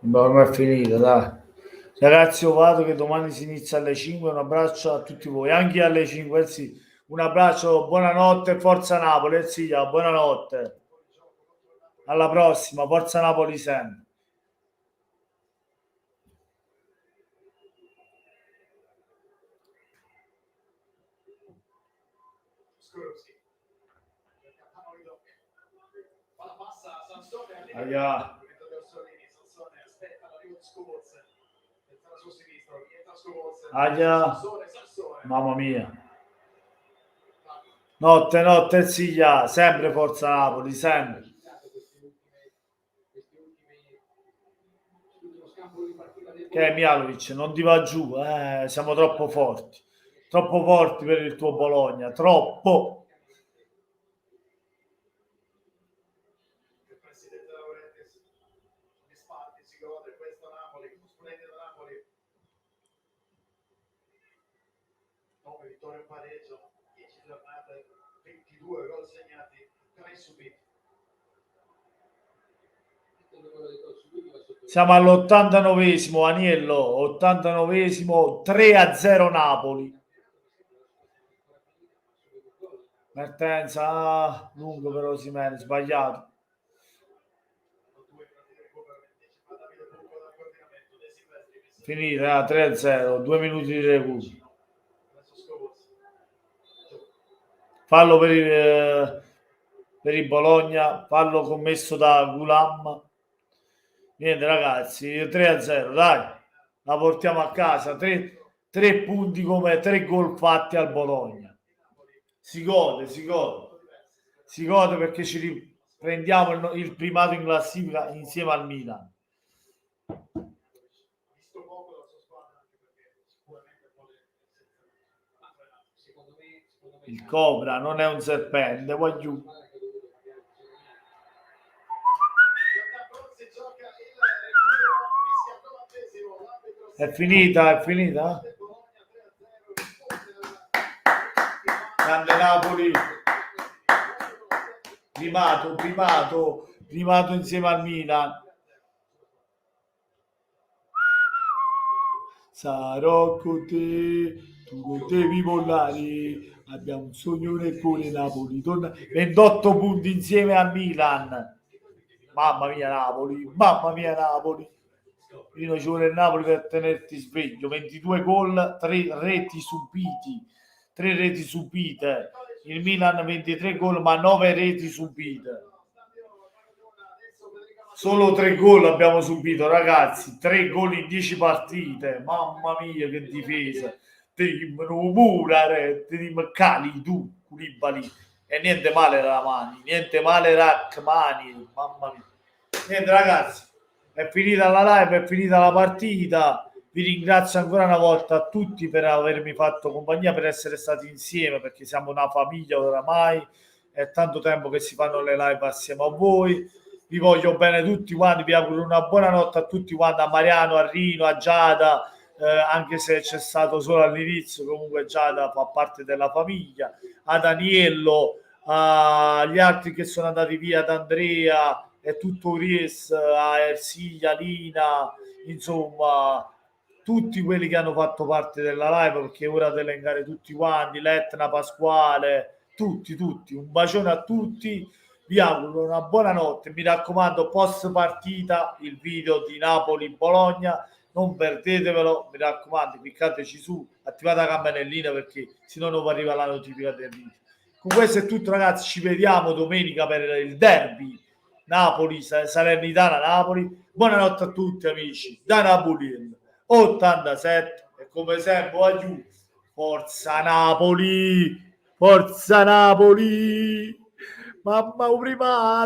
Non è finita, dai. Ragazzi, io vado che domani si inizia alle 5. Un abbraccio a tutti voi, anche alle 5. Sì. Un abbraccio, buonanotte, forza Napoli. Sì, buonanotte. Alla prossima, forza Napoli sempre. Skorupski. Palla passa a Sansone. Aia. Sansone aspetta l'arrivo di Scovolsen. Entra sul sinistro, rientra Scovolsen. Aia. Sansone. Mamma mia. Notte, Ziglia. Sempre forza Napoli, sempre. Che è Mialovic, non ti va giù, siamo troppo forti per il tuo Bologna, troppo. Il presidente Laurentiis, gli spalti, si gode, questo Napoli, splendido Napoli. 9 vittorie e pareggio, 10 giornate, 22 gol segnati, 3 subiti. Siamo all'89esimo, Aniello, 89esimo, 3-0 Napoli. Mertens, lungo per Osimhen, sbagliato. Finita, 3-0, 2 minuti di recupero. Fallo per il Bologna, fallo commesso da Gulam. Niente ragazzi, 3-0, dai, la portiamo a casa, 3 punti come 3 gol fatti al Bologna. Si gode perché ci riprendiamo il primato in classifica insieme al Milan. Il Cobra non è un serpente, voglio. È finita? Grande Napoli. Primato insieme al Milan. sarò con te, tu non devi mollare, abbiamo un sogno nel cuore, Napoli torna, 28 punti insieme al Milan, mamma mia Napoli, io ci vuole il Napoli per tenerti sveglio, 22 gol, 3 reti subite, il Milan 23 gol ma 9 reti subite. Solo 3 gol abbiamo subito, ragazzi. 3 gol in 10 partite. Mamma mia, che difesa. Team Numurare, Team Calidu, Koulibaly. E niente male Ramani, niente male Rachmani. Mamma mia. Niente, ragazzi. È finita la live, è finita la partita. Vi ringrazio ancora una volta a tutti per avermi fatto compagnia, per essere stati insieme, perché siamo una famiglia oramai. È tanto tempo che si fanno le live assieme a voi. Vi voglio bene tutti quanti, vi auguro una buona notte a tutti quanti, a Mariano, a Rino, a Giada, anche se c'è stato solo all'inizio, comunque Giada fa parte della famiglia, ad Aniello, agli altri che sono andati via, ad Andrea e tutto Ries, a Ersiglia, Lina, insomma tutti quelli che hanno fatto parte della live, perché è ora di elencare tutti quanti, Letna, Pasquale, tutti, un bacione a tutti. Vi auguro una buona notte, mi raccomando, post partita il video di Napoli-Bologna, non perdetevelo, mi raccomando, cliccateci su, attivate la campanellina perché se no non vi arriva la notifica del video. Con questo è tutto, ragazzi, ci vediamo domenica per il derby Napoli, Salernitana Napoli. Buonanotte a tutti amici, da Napoli 87 e come sempre aiuto, forza Napoli, mamma prima